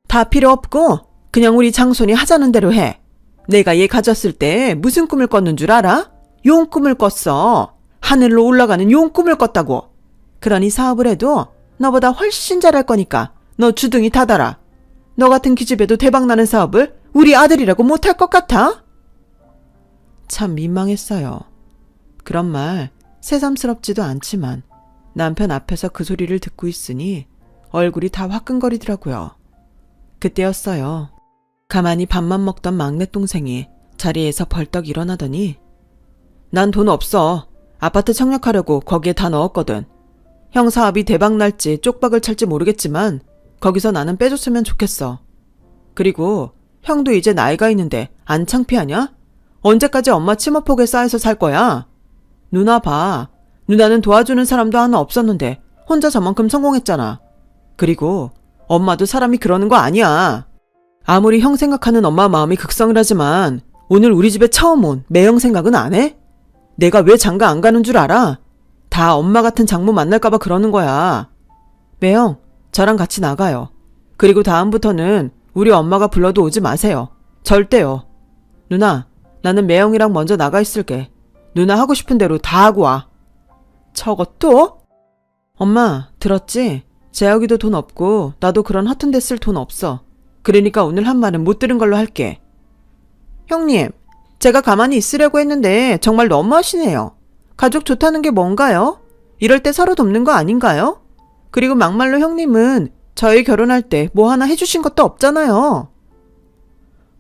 다 필요 없고 그냥 우리 장손이 하자는 대로 해. 내가 얘 가졌을 때 무슨 꿈을 꿨는 줄 알아? 용 꿈을 꿨어. 하늘로 올라가는 용 꿈을 꿨다고. 그러니 사업을 해도 너보다 훨씬 잘할 거니까 너 주둥이 닫아라. 너 같은 기집애도 대박나는 사업을 우리 아들이라고 못할 것 같아? 참 민망했어요. 그런 말 새삼스럽지도 않지만 남편 앞에서 그 소리를 듣고 있으니 얼굴이 다 화끈거리더라고요. 그때였어요. 가만히 밥만 먹던 막내 동생이 자리에서 벌떡 일어나더니 난 돈 없어. 아파트 청약하려고 거기에 다 넣었거든. 형 사업이 대박 날지 쪽박을 찰지 모르겠지만 거기서 나는 빼줬으면 좋겠어. 그리고 형도 이제 나이가 있는데 안 창피하냐? 언제까지 엄마 치마폭에 쌓여서 살 거야? 누나 봐. 누나는 도와주는 사람도 하나 없었는데 혼자 저만큼 성공했잖아. 그리고 엄마도 사람이 그러는 거 아니야. 아무리 형 생각하는 엄마 마음이 극성을 하지만 오늘 우리 집에 처음 온 매형 생각은 안 해? 내가 왜 장가 안 가는 줄 알아? 다 엄마 같은 장모 만날까봐 그러는 거야. 매형, 저랑 같이 나가요. 그리고 다음부터는 우리 엄마가 불러도 오지 마세요. 절대요. 누나, 나는 매형이랑 먼저 나가 있을게. 누나 하고 싶은 대로 다 하고 와. 저것도? 엄마, 들었지? 재혁이도 돈 없고 나도 그런 허튼 데 쓸 돈 없어. 그러니까 오늘 한 말은 못 들은 걸로 할게. 형님, 제가 가만히 있으려고 했는데 정말 너무하시네요. 가족 좋다는 게 뭔가요? 이럴 때 서로 돕는 거 아닌가요? 그리고 막말로 형님은 저희 결혼할 때 뭐 하나 해주신 것도 없잖아요.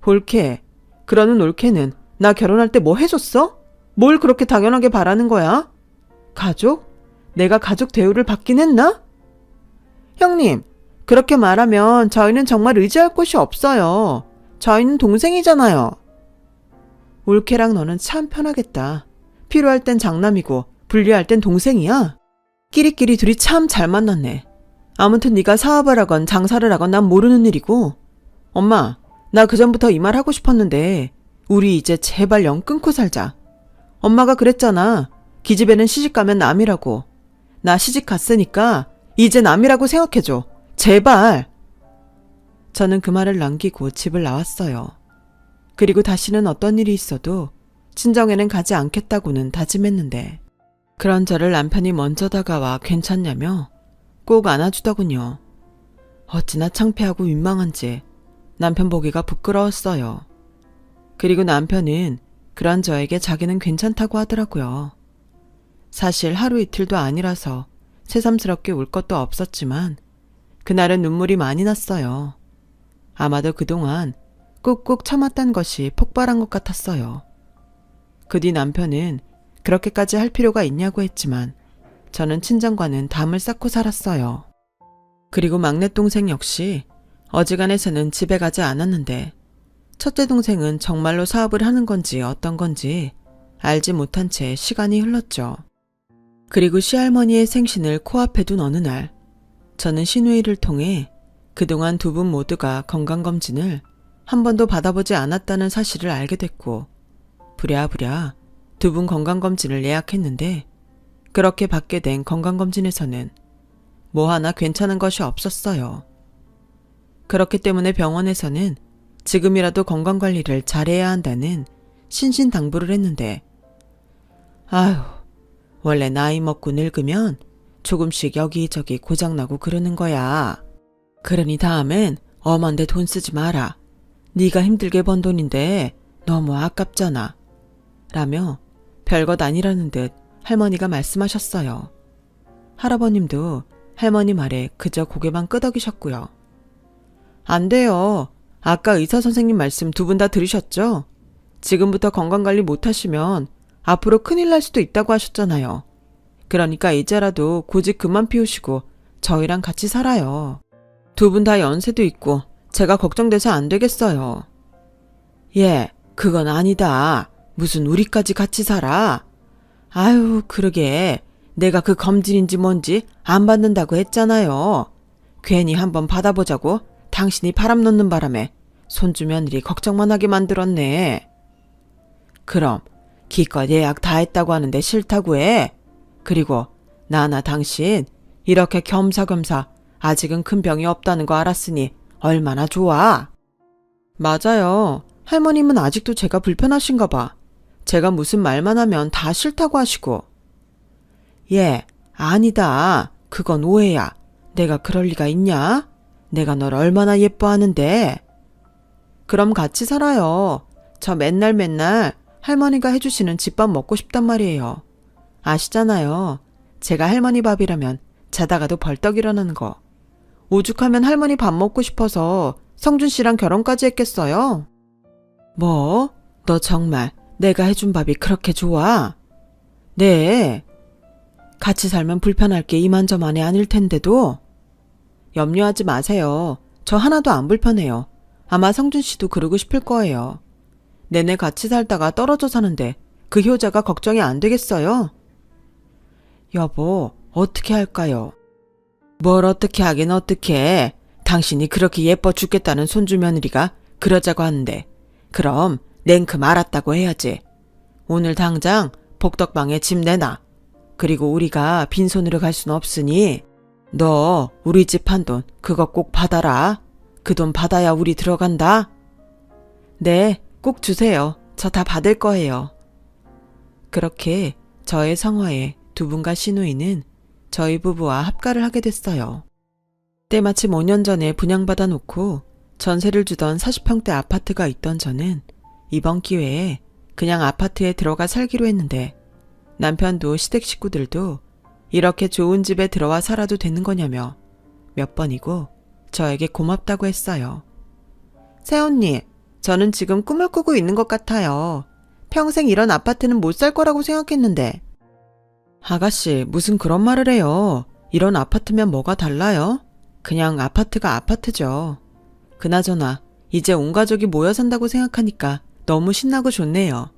볼케, 그러는 올케는 나 결혼할 때 뭐 해줬어? 뭘 그렇게 당연하게 바라는 거야? 가족? 내가 가족 대우를 받긴 했나? 형님, 그렇게 말하면 저희는 정말 의지할 곳이 없어요. 저희는 동생이잖아요. 올케랑 너는 참 편하겠다. 필요할 땐 장남이고 불리할 땐 동생이야? 끼리끼리 둘이 참 잘 만났네. 아무튼 네가 사업을 하건 장사를 하건 난 모르는 일이고. 엄마, 나 그전부터 이 말 하고 싶었는데 우리 이제 제발 연 끊고 살자. 엄마가 그랬잖아. 기집애는 시집 가면 남이라고. 나 시집 갔으니까 이제 남이라고 생각해줘. 제발. 저는 그 말을 남기고 집을 나왔어요. 그리고 다시는 어떤 일이 있어도 친정에는 가지 않겠다고는 다짐했는데 그런 저를 남편이 먼저 다가와 괜찮냐며 꼭 안아주더군요. 어찌나 창피하고 민망한지 남편 보기가 부끄러웠어요. 그리고 남편은 그런 저에게 자기는 괜찮다고 하더라고요. 사실 하루 이틀도 아니라서 새삼스럽게 울 것도 없었지만 그날은 눈물이 많이 났어요. 아마도 그동안 꾹꾹 참았던 것이 폭발한 것 같았어요. 그 뒤 남편은 그렇게까지 할 필요가 있냐고 했지만 저는 친정과는 담을 쌓고 살았어요. 그리고 막내 동생 역시 어지간해서는 집에 가지 않았는데 첫째 동생은 정말로 사업을 하는 건지 어떤 건지 알지 못한 채 시간이 흘렀죠. 그리고 시할머니의 생신을 코앞에 둔 어느 날 저는 시누이를 통해 그동안 두 분 모두가 건강검진을 한 번도 받아보지 않았다는 사실을 알게 됐고 부랴부랴 두 분 건강검진을 예약했는데 그렇게 받게 된 건강검진에서는 뭐 하나 괜찮은 것이 없었어요. 그렇기 때문에 병원에서는 지금이라도 건강관리를 잘해야 한다는 신신당부를 했는데 아휴, 원래 나이 먹고 늙으면 조금씩 여기저기 고장나고 그러는 거야. 그러니 다음엔 엄한데 돈 쓰지 마라. 네가 힘들게 번 돈인데 너무 아깝잖아. 라며 별것 아니라는 듯 할머니가 말씀하셨어요. 할아버님도 할머니 말에 그저 고개만 끄덕이셨고요. 안 돼요. 아까 의사 선생님 말씀 두 분 다 들으셨죠? 지금부터 건강관리 못하시면 앞으로 큰일 날 수도 있다고 하셨잖아요. 그러니까 이제라도 고집 그만 피우시고 저희랑 같이 살아요. 두 분 다 연세도 있고 제가 걱정돼서 안 되겠어요. 예, 그건 아니다. 무슨 우리까지 같이 살아? 아유, 그러게. 내가 그 검진인지 뭔지 안 받는다고 했잖아요. 괜히 한번 받아보자고 당신이 바람 놓는 바람에 손주 며느리 걱정만 하게 만들었네. 그럼 기껏 예약 다 했다고 하는데 싫다고 해. 그리고 나나 당신 이렇게 겸사겸사 아직은 큰 병이 없다는 거 알았으니 얼마나 좋아. 맞아요. 할머님은 아직도 제가 불편하신가 봐. 제가 무슨 말만 하면 다 싫다고 하시고. 예, 아니다. 그건 오해야. 내가 그럴 리가 있냐? 내가 널 얼마나 예뻐하는데. 그럼 같이 살아요. 저 맨날 할머니가 해주시는 집밥 먹고 싶단 말이에요. 아시잖아요. 제가 할머니 밥이라면 자다가도 벌떡 일어나는 거. 오죽하면 할머니 밥 먹고 싶어서 성준 씨랑 결혼까지 했겠어요? 뭐? 너 정말 내가 해준 밥이 그렇게 좋아? 네. 같이 살면 불편할 게 이만저만이 아닐 텐데도. 염려하지 마세요. 저 하나도 안 불편해요. 아마 성준 씨도 그러고 싶을 거예요. 내내 같이 살다가 떨어져 사는데 그 효자가 걱정이 안 되겠어요? 여보, 어떻게 할까요? 뭘 어떻게 하긴 어떻게. 당신이 그렇게 예뻐 죽겠다는 손주 며느리가 그러자고 하는데 그럼 냉큼 알았다고 해야지. 오늘 당장 복덕방에 짐 내놔. 그리고 우리가 빈손으로 갈 순 없으니 너 우리 집 한 돈 그거 꼭 받아라. 그 돈 받아야 우리 들어간다. 네, 꼭 주세요. 저 다 받을 거예요. 그렇게 저의 성화에 두 분과 시누이는 저희 부부와 합가를 하게 됐어요. 때마침 5년 전에 분양받아 놓고 전세를 주던 40평대 아파트가 있던 저는 이번 기회에 그냥 아파트에 들어가 살기로 했는데 남편도 시댁 식구들도 이렇게 좋은 집에 들어와 살아도 되는 거냐며 몇 번이고 저에게 고맙다고 했어요. 새언니, 저는 지금 꿈을 꾸고 있는 것 같아요. 평생 이런 아파트는 못 살 거라고 생각했는데. 아가씨, 무슨 그런 말을 해요. 이런 아파트면 뭐가 달라요? 그냥 아파트가 아파트죠. 그나저나 이제 온 가족이 모여 산다고 생각하니까 너무 신나고 좋네요.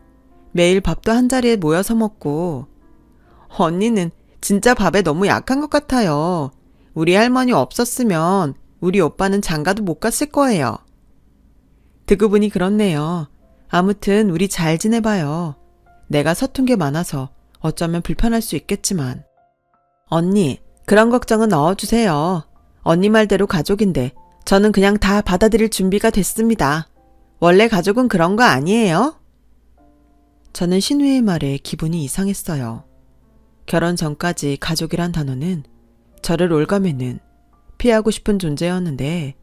매일 밥도 한 자리에 모여서 먹고. 언니는 진짜 밥에 너무 약한 것 같아요. 우리 할머니 없었으면 우리 오빠는 장가도 못 갔을 거예요. 듣고 보니 그렇네요. 아무튼 우리 잘 지내봐요. 내가 서툰 게 많아서 어쩌면 불편할 수 있겠지만. 언니, 그런 걱정은 넣어주세요. 언니 말대로 가족인데 저는 그냥 다 받아들일 준비가 됐습니다. 원래 가족은 그런 거 아니에요? 저는 신우의 말에 기분이 이상했어요. 결혼 전까지 가족이란 단어는 저를 올가매는 피하고 싶은 존재였는데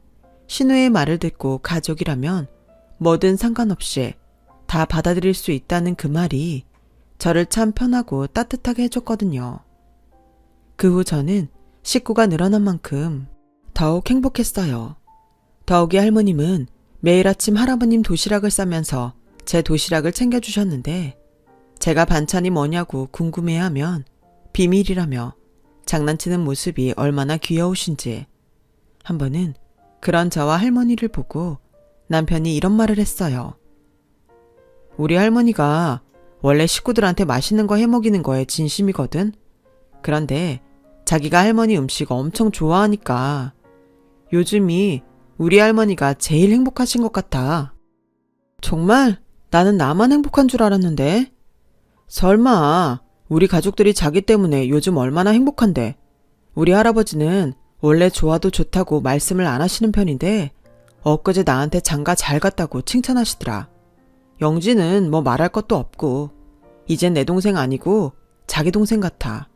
신우의 말을 듣고 가족이라면 뭐든 상관없이 다 받아들일 수 있다는 그 말이 저를 참 편하고 따뜻하게 해줬거든요. 그 후 저는 식구가 늘어난 만큼 더욱 행복했어요. 더욱이 할머님은 매일 아침 할아버님 도시락을 싸면서 제 도시락을 챙겨주셨는데 제가 반찬이 뭐냐고 궁금해하면 비밀이라며 장난치는 모습이 얼마나 귀여우신지. 한 번은 그런 저와 할머니를 보고 남편이 이런 말을 했어요. 우리 할머니가 원래 식구들한테 맛있는 거 해먹이는 거에 진심이거든. 그런데 자기가 할머니 음식 엄청 좋아하니까 요즘이 우리 할머니가 제일 행복하신 것 같아. 정말? 나는 나만 행복한 줄 알았는데. 설마 우리 가족들이 자기 때문에 요즘 얼마나 행복한데. 우리 할아버지는 원래 좋아도 좋다고 말씀을 안 하시는 편인데 엊그제 나한테 장가 잘 갔다고 칭찬하시더라. 영지는 뭐 말할 것도 없고 이젠 내 동생 아니고 자기 동생 같아.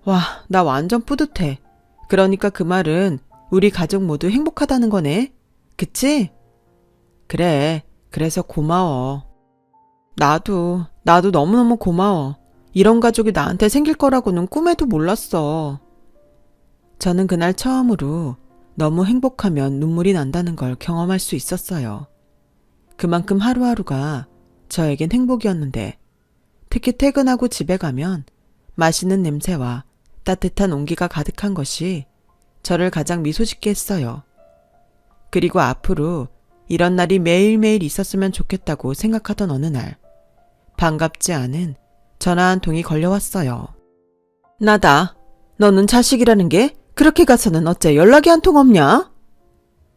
와, 나 완전 뿌듯해. 그러니까 그 말은 우리 가족 모두 행복하다는 거네. 그치? 그래, 그래서 고마워. 나도 너무너무 고마워. 이런 가족이 나한테 생길 거라고는 꿈에도 몰랐어. 저는 그날 처음으로 너무 행복하면 눈물이 난다는 걸 경험할 수 있었어요. 그만큼 하루하루가 저에겐 행복이었는데 특히 퇴근하고 집에 가면 맛있는 냄새와 따뜻한 온기가 가득한 것이 저를 가장 미소 짓게 했어요. 그리고 앞으로 이런 날이 매일매일 있었으면 좋겠다고 생각하던 어느 날 반갑지 않은 전화 한 통이 걸려왔어요. 나다. 너는 자식이라는 게 그렇게 가서는 어째 연락이 한 통 없냐?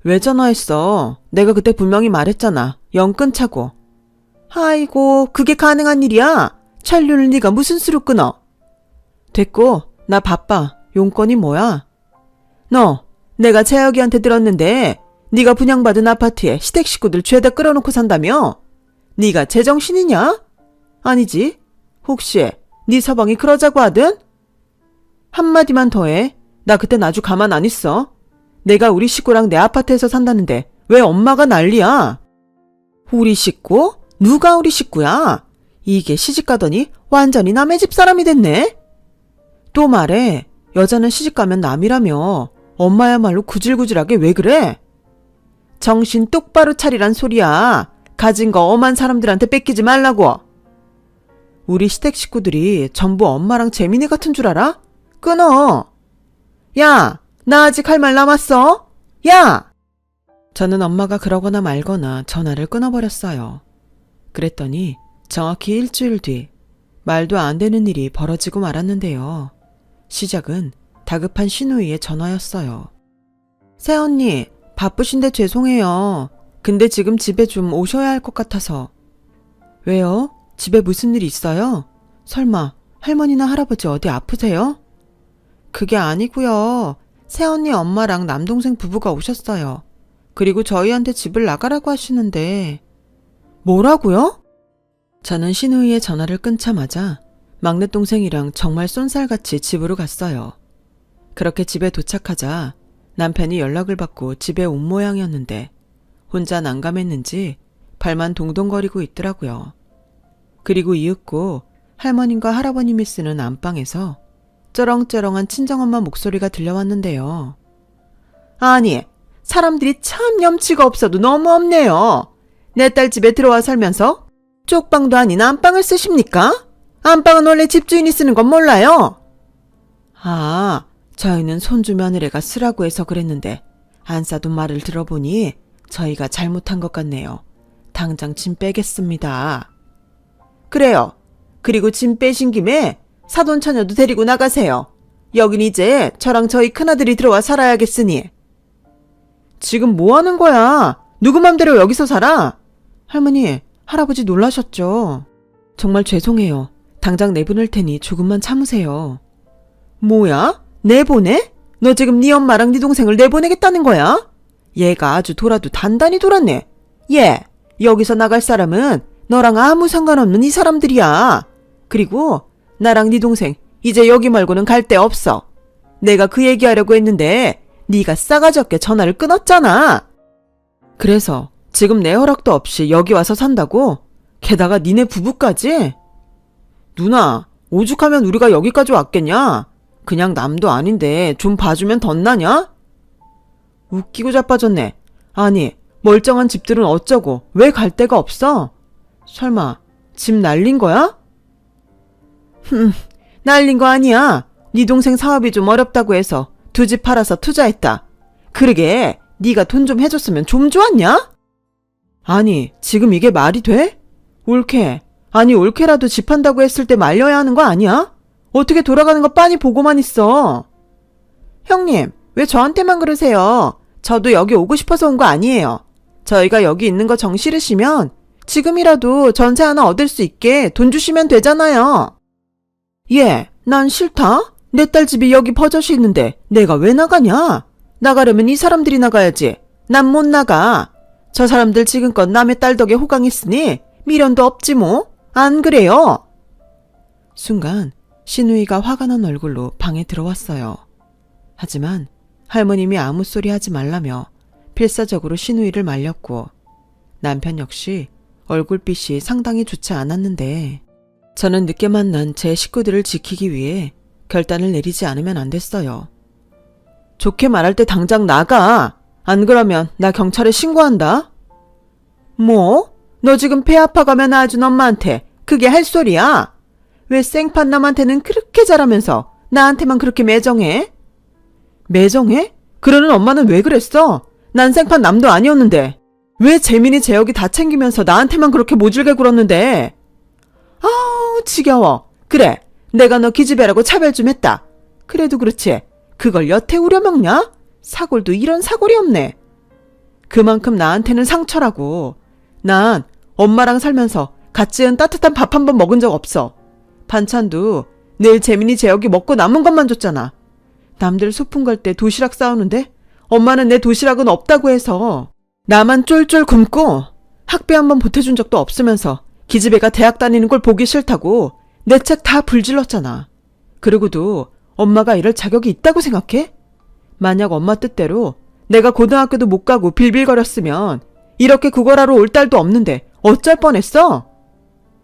왜 전화했어? 내가 그때 분명히 말했잖아. 영 끊자고. 아이고, 그게 가능한 일이야? 찰류를 네가 무슨 수로 끊어? 됐고, 나 바빠. 용건이 뭐야? 너, 내가 재혁이한테 들었는데 네가 분양받은 아파트에 시댁 식구들 죄다 끌어놓고 산다며? 네가 제정신이냐? 아니지. 혹시 네 서방이 그러자고 하든? 한마디만 더 해. 나 그땐 아주 가만 안 있어. 내가 우리 식구랑 내 아파트에서 산다는데 왜 엄마가 난리야? 우리 식구? 누가 우리 식구야? 이게 시집가더니 완전히 남의 집 사람이 됐네? 또 말해. 여자는 시집가면 남이라며. 엄마야말로 구질구질하게 왜 그래? 정신 똑바로 차리란 소리야. 가진 거 엄한 사람들한테 뺏기지 말라고. 우리 시댁 식구들이 전부 엄마랑 재민이 같은 줄 알아? 끊어. 야, 나 아직 할 말 남았어? 야! 저는 엄마가 그러거나 말거나 전화를 끊어버렸어요. 그랬더니 정확히 일주일 뒤 말도 안 되는 일이 벌어지고 말았는데요. 시작은 다급한 신우이의 전화였어요. 새언니, 바쁘신데 죄송해요. 근데 지금 집에 좀 오셔야 할 것 같아서. 왜요? 집에 무슨 일 있어요? 설마 할머니나 할아버지 어디 아프세요? 그게 아니고요. 새언니 엄마랑 남동생 부부가 오셨어요. 그리고 저희한테 집을 나가라고 하시는데. 뭐라고요? 저는 신우이의 전화를 끊자마자 막내 동생이랑 정말 쏜살같이 집으로 갔어요. 그렇게 집에 도착하자 남편이 연락을 받고 집에 온 모양이었는데 혼자 난감했는지 발만 동동거리고 있더라고요. 그리고 이윽고 할머님과 할아버님이 쓰는 안방에서 쩌렁쩌렁한 친정엄마 목소리가 들려왔는데요. 아니, 사람들이 참 염치가 없어도 너무 없네요. 내 딸 집에 들어와 살면서 쪽방도 아닌 안방을 쓰십니까? 안방은 원래 집주인이 쓰는 건 몰라요? 아, 저희는 손주 며느리가 쓰라고 해서 그랬는데 안 싸둔 말을 들어보니 저희가 잘못한 것 같네요. 당장 짐 빼겠습니다. 그래요. 그리고 짐 빼신 김에 사돈 처녀도 데리고 나가세요. 여긴 이제 저랑 저희 큰아들이 들어와 살아야겠으니. 지금 뭐 하는 거야? 누구 맘대로 여기서 살아? 할머니, 할아버지 놀라셨죠? 정말 죄송해요. 당장 내보낼 테니 조금만 참으세요. 뭐야? 내보내? 너 지금 네 엄마랑 네 동생을 내보내겠다는 거야? 얘가 아주 돌아도 단단히 돌았네. 얘, 여기서 나갈 사람은 너랑 아무 상관없는 이 사람들이야. 그리고 나랑 네 동생 이제 여기 말고는 갈 데 없어. 내가 그 얘기하려고 했는데 네가 싸가지 없게 전화를 끊었잖아. 그래서 지금 내 허락도 없이 여기 와서 산다고? 게다가 니네 부부까지? 누나, 오죽하면 우리가 여기까지 왔겠냐? 그냥 남도 아닌데 좀 봐주면 덧나냐? 웃기고 자빠졌네. 아니, 멀쩡한 집들은 어쩌고 왜 갈 데가 없어? 설마 집 날린 거야? 날린 거 아니야. 네 동생 사업이 좀 어렵다고 해서 두 집 팔아서 투자했다. 그러게 네가 돈 좀 해줬으면 좀 좋았냐? 아니, 지금 이게 말이 돼? 올케, 아니 올케라도 집 한다고 했을 때 말려야 하는 거 아니야? 어떻게 돌아가는 거 빤히 보고만 있어. 형님, 왜 저한테만 그러세요? 저도 여기 오고 싶어서 온 거 아니에요. 저희가 여기 있는 거 정 싫으시면 지금이라도 전세 하나 얻을 수 있게 돈 주시면 되잖아요. 예, 난 싫다. 내 딸 집이 여기 버젓이 있는데 내가 왜 나가냐? 나가려면 이 사람들이 나가야지. 난 못 나가. 저 사람들 지금껏 남의 딸 덕에 호강했으니 미련도 없지 뭐. 안 그래요? 순간 신우이가 화가 난 얼굴로 방에 들어왔어요. 하지만 할머님이 아무 소리 하지 말라며 필사적으로 신우이를 말렸고 남편 역시 얼굴빛이 상당히 좋지 않았는데 저는 늦게 만난 제 식구들을 지키기 위해 결단을 내리지 않으면 안 됐어요. 좋게 말할 때 당장 나가. 안 그러면 나 경찰에 신고한다. 뭐? 너 지금 배 아파가면 아준 엄마한테 그게 할 소리야? 왜 생판 남한테는 그렇게 잘하면서 나한테만 그렇게 매정해? 매정해? 그러는 엄마는 왜 그랬어? 난 생판 남도 아니었는데. 왜 재민이 재혁이 다 챙기면서 나한테만 그렇게 모질게 굴었는데? 아우 지겨워. 그래, 내가 너 기집애라고 차별 좀 했다. 그래도 그렇지 그걸 여태 우려먹냐? 사골도 이런 사골이 없네. 그만큼 나한테는 상처라고. 난 엄마랑 살면서 갓 지은 따뜻한 밥 한 번 먹은 적 없어. 반찬도 늘 재민이 재혁이 먹고 남은 것만 줬잖아. 남들 소풍 갈 때 도시락 싸우는데 엄마는 내 도시락은 없다고 해서 나만 쫄쫄 굶고 학비 한 번 보태준 적도 없으면서 기집애가 대학 다니는 걸 보기 싫다고 내 책 다 불질렀잖아. 그러고도 엄마가 이럴 자격이 있다고 생각해? 만약 엄마 뜻대로 내가 고등학교도 못 가고 빌빌거렸으면 이렇게 구걸하러 올 딸도 없는데 어쩔 뻔했어?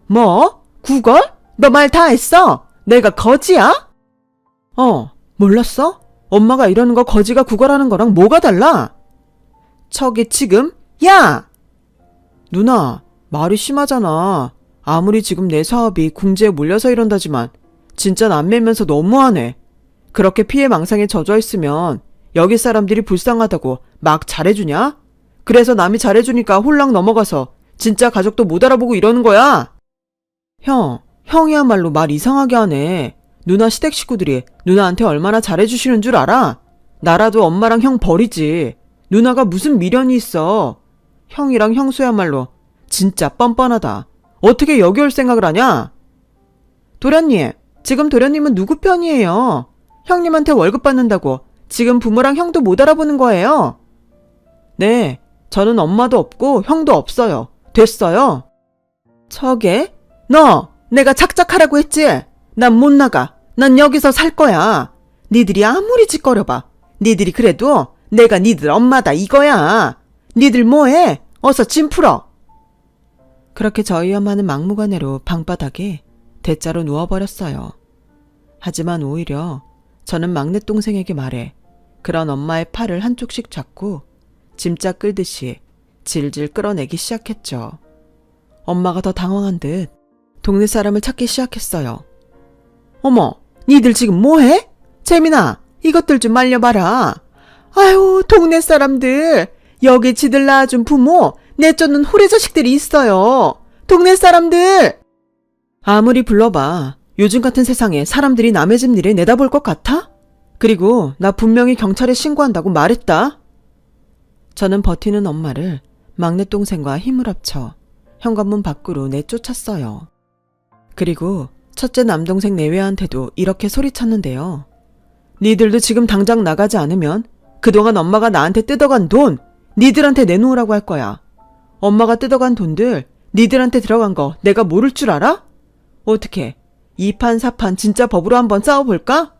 뭐? 구걸? 너 말 다 했어? 내가 거지야? 몰랐어? 엄마가 이러는 거 거지가 구걸하는 거랑 뭐가 달라? 저기 지금? 야! 누나, 말이 심하잖아. 아무리 지금 내 사업이 궁지에 몰려서 이런다지만 진짜 남매면서 너무하네. 그렇게 피해망상에 젖어 있으면 여기 사람들이 불쌍하다고 막 잘해주냐? 그래서 남이 잘해주니까 홀랑 넘어가서 진짜 가족도 못 알아보고 이러는 거야? 형이야말로 말 이상하게 하네. 누나 시댁 식구들이 누나한테 얼마나 잘해주시는 줄 알아? 나라도 엄마랑 형 버리지. 누나가 무슨 미련이 있어. 형이랑 형수야말로 진짜 뻔뻔하다. 어떻게 여기 올 생각을 하냐? 도련님, 지금 도련님은 누구 편이에요? 형님한테 월급 받는다고 지금 부모랑 형도 못 알아보는 거예요? 네, 저는 엄마도 없고 형도 없어요. 됐어요? 저게? 너, 내가 작작하라고 했지? 난 못 나가. 난 여기서 살 거야. 니들이 아무리 짓거려봐. 니들이 그래도 내가 니들 엄마다 이거야. 니들 뭐해? 어서 짐 풀어. 그렇게 저희 엄마는 막무가내로 방바닥에 대자로 누워버렸어요. 하지만 오히려 저는 막내 동생에게 말해 그런 엄마의 팔을 한쪽씩 잡고 짐짝 끌듯이 질질 끌어내기 시작했죠. 엄마가 더 당황한 듯 동네 사람을 찾기 시작했어요. 어머, 니들 지금 뭐해? 재민아, 이것들 좀 말려봐라. 아유, 동네 사람들. 여기 지들 낳아준 부모 내쫓는 호래 자식들이 있어요. 동네 사람들. 아무리 불러봐. 요즘 같은 세상에 사람들이 남의 집 일에 내다볼 것 같아? 그리고 나 분명히 경찰에 신고한다고 말했다. 저는 버티는 엄마를 막내 동생과 힘을 합쳐 현관문 밖으로 내쫓았어요. 그리고 첫째 남동생 내외한테도 이렇게 소리쳤는데요. 니들도 지금 당장 나가지 않으면 그동안 엄마가 나한테 뜯어간 돈 니들한테 내놓으라고 할 거야. 엄마가 뜯어간 돈들 니들한테 들어간 거 내가 모를 줄 알아? 어떻게 2판 4판 진짜 법으로 한번 싸워볼까?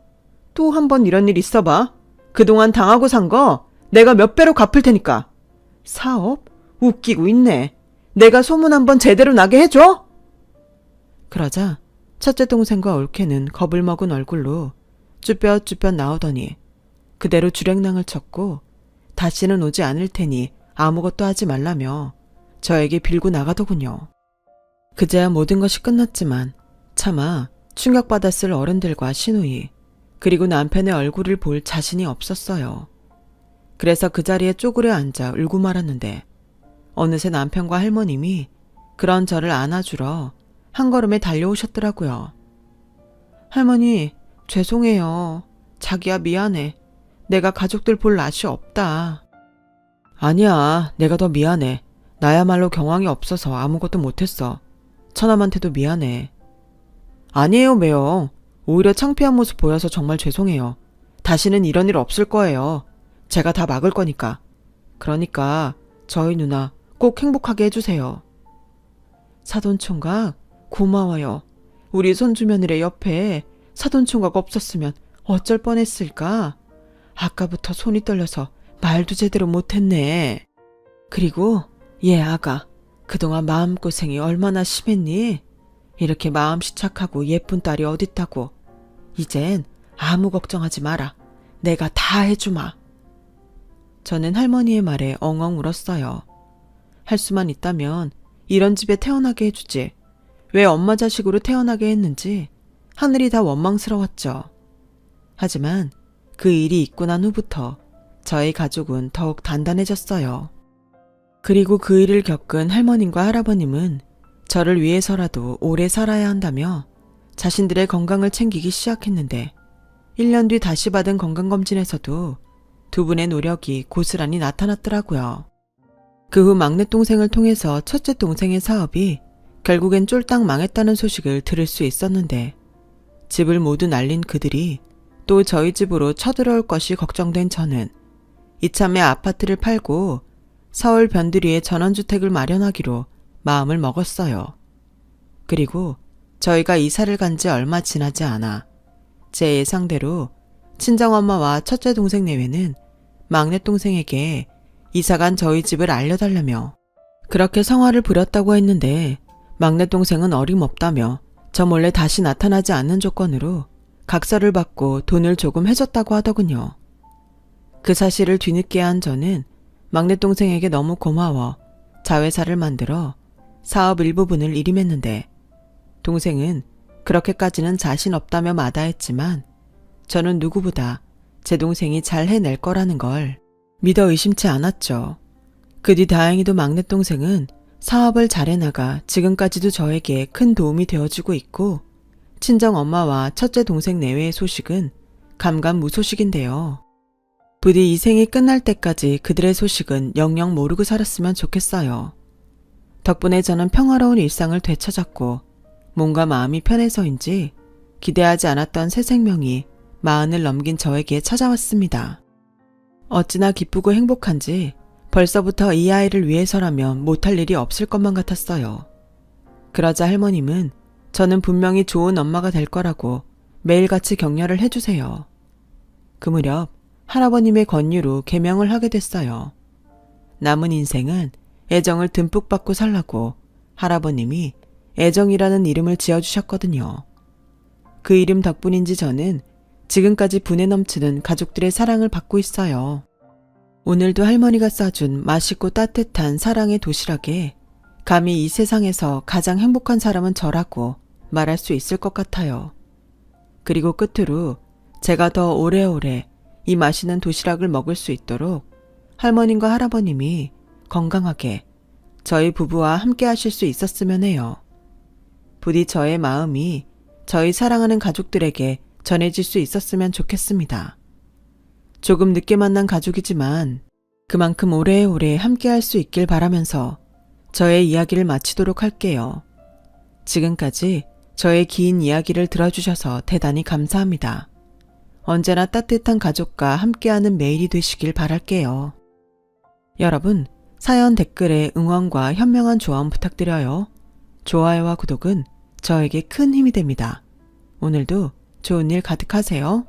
또 한 번 이런 일 있어봐. 그동안 당하고 산 거 내가 몇 배로 갚을 테니까. 사업? 웃기고 있네. 내가 소문 한번 제대로 나게 해줘? 그러자 첫째 동생과 올케는 겁을 먹은 얼굴로 쭈뼛쭈뼛 나오더니 그대로 주랭랑을 쳤고 다시는 오지 않을 테니 아무것도 하지 말라며 저에게 빌고 나가더군요. 그제야 모든 것이 끝났지만 차마 충격받았을 어른들과 시누이 그리고 남편의 얼굴을 볼 자신이 없었어요. 그래서 그 자리에 쪼그려 앉아 울고 말았는데 어느새 남편과 할머님이 그런 저를 안아주러 한 걸음에 달려오셨더라고요. 할머니, 죄송해요. 자기야 미안해. 내가 가족들 볼 낯이 없다. 아니야, 내가 더 미안해. 나야말로 경황이 없어서 아무것도 못했어. 처남한테도 미안해. 아니에요, 매형. 오히려 창피한 모습 보여서 정말 죄송해요. 다시는 이런 일 없을 거예요. 제가 다 막을 거니까. 그러니까 저희 누나 꼭 행복하게 해주세요. 사돈총각, 고마워요. 우리 손주 며느리 옆에 사돈총각 없었으면 어쩔 뻔했을까? 아까부터 손이 떨려서 말도 제대로 못했네. 그리고 얘 아가, 그동안 마음고생이 얼마나 심했니? 이렇게 마음씨 착하고 예쁜 딸이 어딨다고. 이젠 아무 걱정하지 마라. 내가 다 해주마. 저는 할머니의 말에 엉엉 울었어요. 할 수만 있다면 이런 집에 태어나게 해주지. 왜 엄마 자식으로 태어나게 했는지 하늘이 다 원망스러웠죠. 하지만 그 일이 있고 난 후부터 저희 가족은 더욱 단단해졌어요. 그리고 그 일을 겪은 할머님과 할아버님은 저를 위해서라도 오래 살아야 한다며 자신들의 건강을 챙기기 시작했는데 1년 뒤 다시 받은 건강검진에서도 두 분의 노력이 고스란히 나타났더라고요. 그 후 막내 동생을 통해서 첫째 동생의 사업이 결국엔 쫄딱 망했다는 소식을 들을 수 있었는데 집을 모두 날린 그들이 또 저희 집으로 쳐들어올 것이 걱정된 저는 이참에 아파트를 팔고 서울 변두리에 전원주택을 마련하기로 마음을 먹었어요. 그리고 저희가 이사를 간 지 얼마 지나지 않아 제 예상대로 친정엄마와 첫째 동생 내외는 막내 동생에게 이사간 저희 집을 알려달라며 그렇게 성화를 부렸다고 했는데 막내 동생은 어림없다며 저 몰래 다시 나타나지 않는 조건으로 각서를 받고 돈을 조금 해줬다고 하더군요. 그 사실을 뒤늦게 한 저는 막내 동생에게 너무 고마워 자회사를 만들어 사업 일부분을 일임했는데 동생은 그렇게까지는 자신 없다며 마다했지만 저는 누구보다 제 동생이 잘 해낼 거라는 걸 믿어 의심치 않았죠. 그 뒤 다행히도 막내 동생은 사업을 잘 해나가 지금까지도 저에게 큰 도움이 되어주고 있고, 친정 엄마와 첫째 동생 내외의 소식은 감감무소식인데요. 부디 이 생이 끝날 때까지 그들의 소식은 영영 모르고 살았으면 좋겠어요. 덕분에 저는 평화로운 일상을 되찾았고, 몸과 마음이 편해서인지 기대하지 않았던 새 생명이 40을 넘긴 저에게 찾아왔습니다. 어찌나 기쁘고 행복한지 벌써부터 이 아이를 위해서라면 못할 일이 없을 것만 같았어요. 그러자 할머님은 저는 분명히 좋은 엄마가 될 거라고 매일같이 격려를 해주세요. 그 무렵 할아버님의 권유로 계명을 하게 됐어요. 남은 인생은 애정을 듬뿍 받고 살라고 할아버님이 애정이라는 이름을 지어주셨거든요. 그 이름 덕분인지 저는 지금까지 분에 넘치는 가족들의 사랑을 받고 있어요. 오늘도 할머니가 싸준 맛있고 따뜻한 사랑의 도시락에 감히 이 세상에서 가장 행복한 사람은 저라고 말할 수 있을 것 같아요. 그리고 끝으로 제가 더 오래오래 이 맛있는 도시락을 먹을 수 있도록 할머님과 할아버님이 건강하게 저희 부부와 함께 하실 수 있었으면 해요. 부디 저의 마음이 저희 사랑하는 가족들에게 전해질 수 있었으면 좋겠습니다. 조금 늦게 만난 가족이지만 그만큼 오래오래 함께 할 수 있길 바라면서 저의 이야기를 마치도록 할게요. 지금까지 저의 긴 이야기를 들어주셔서 대단히 감사합니다. 언제나 따뜻한 가족과 함께하는 매일이 되시길 바랄게요. 여러분, 사연 댓글에 응원과 현명한 조언 부탁드려요. 좋아요와 구독은 저에게 큰 힘이 됩니다. 오늘도 좋은 일 가득하세요.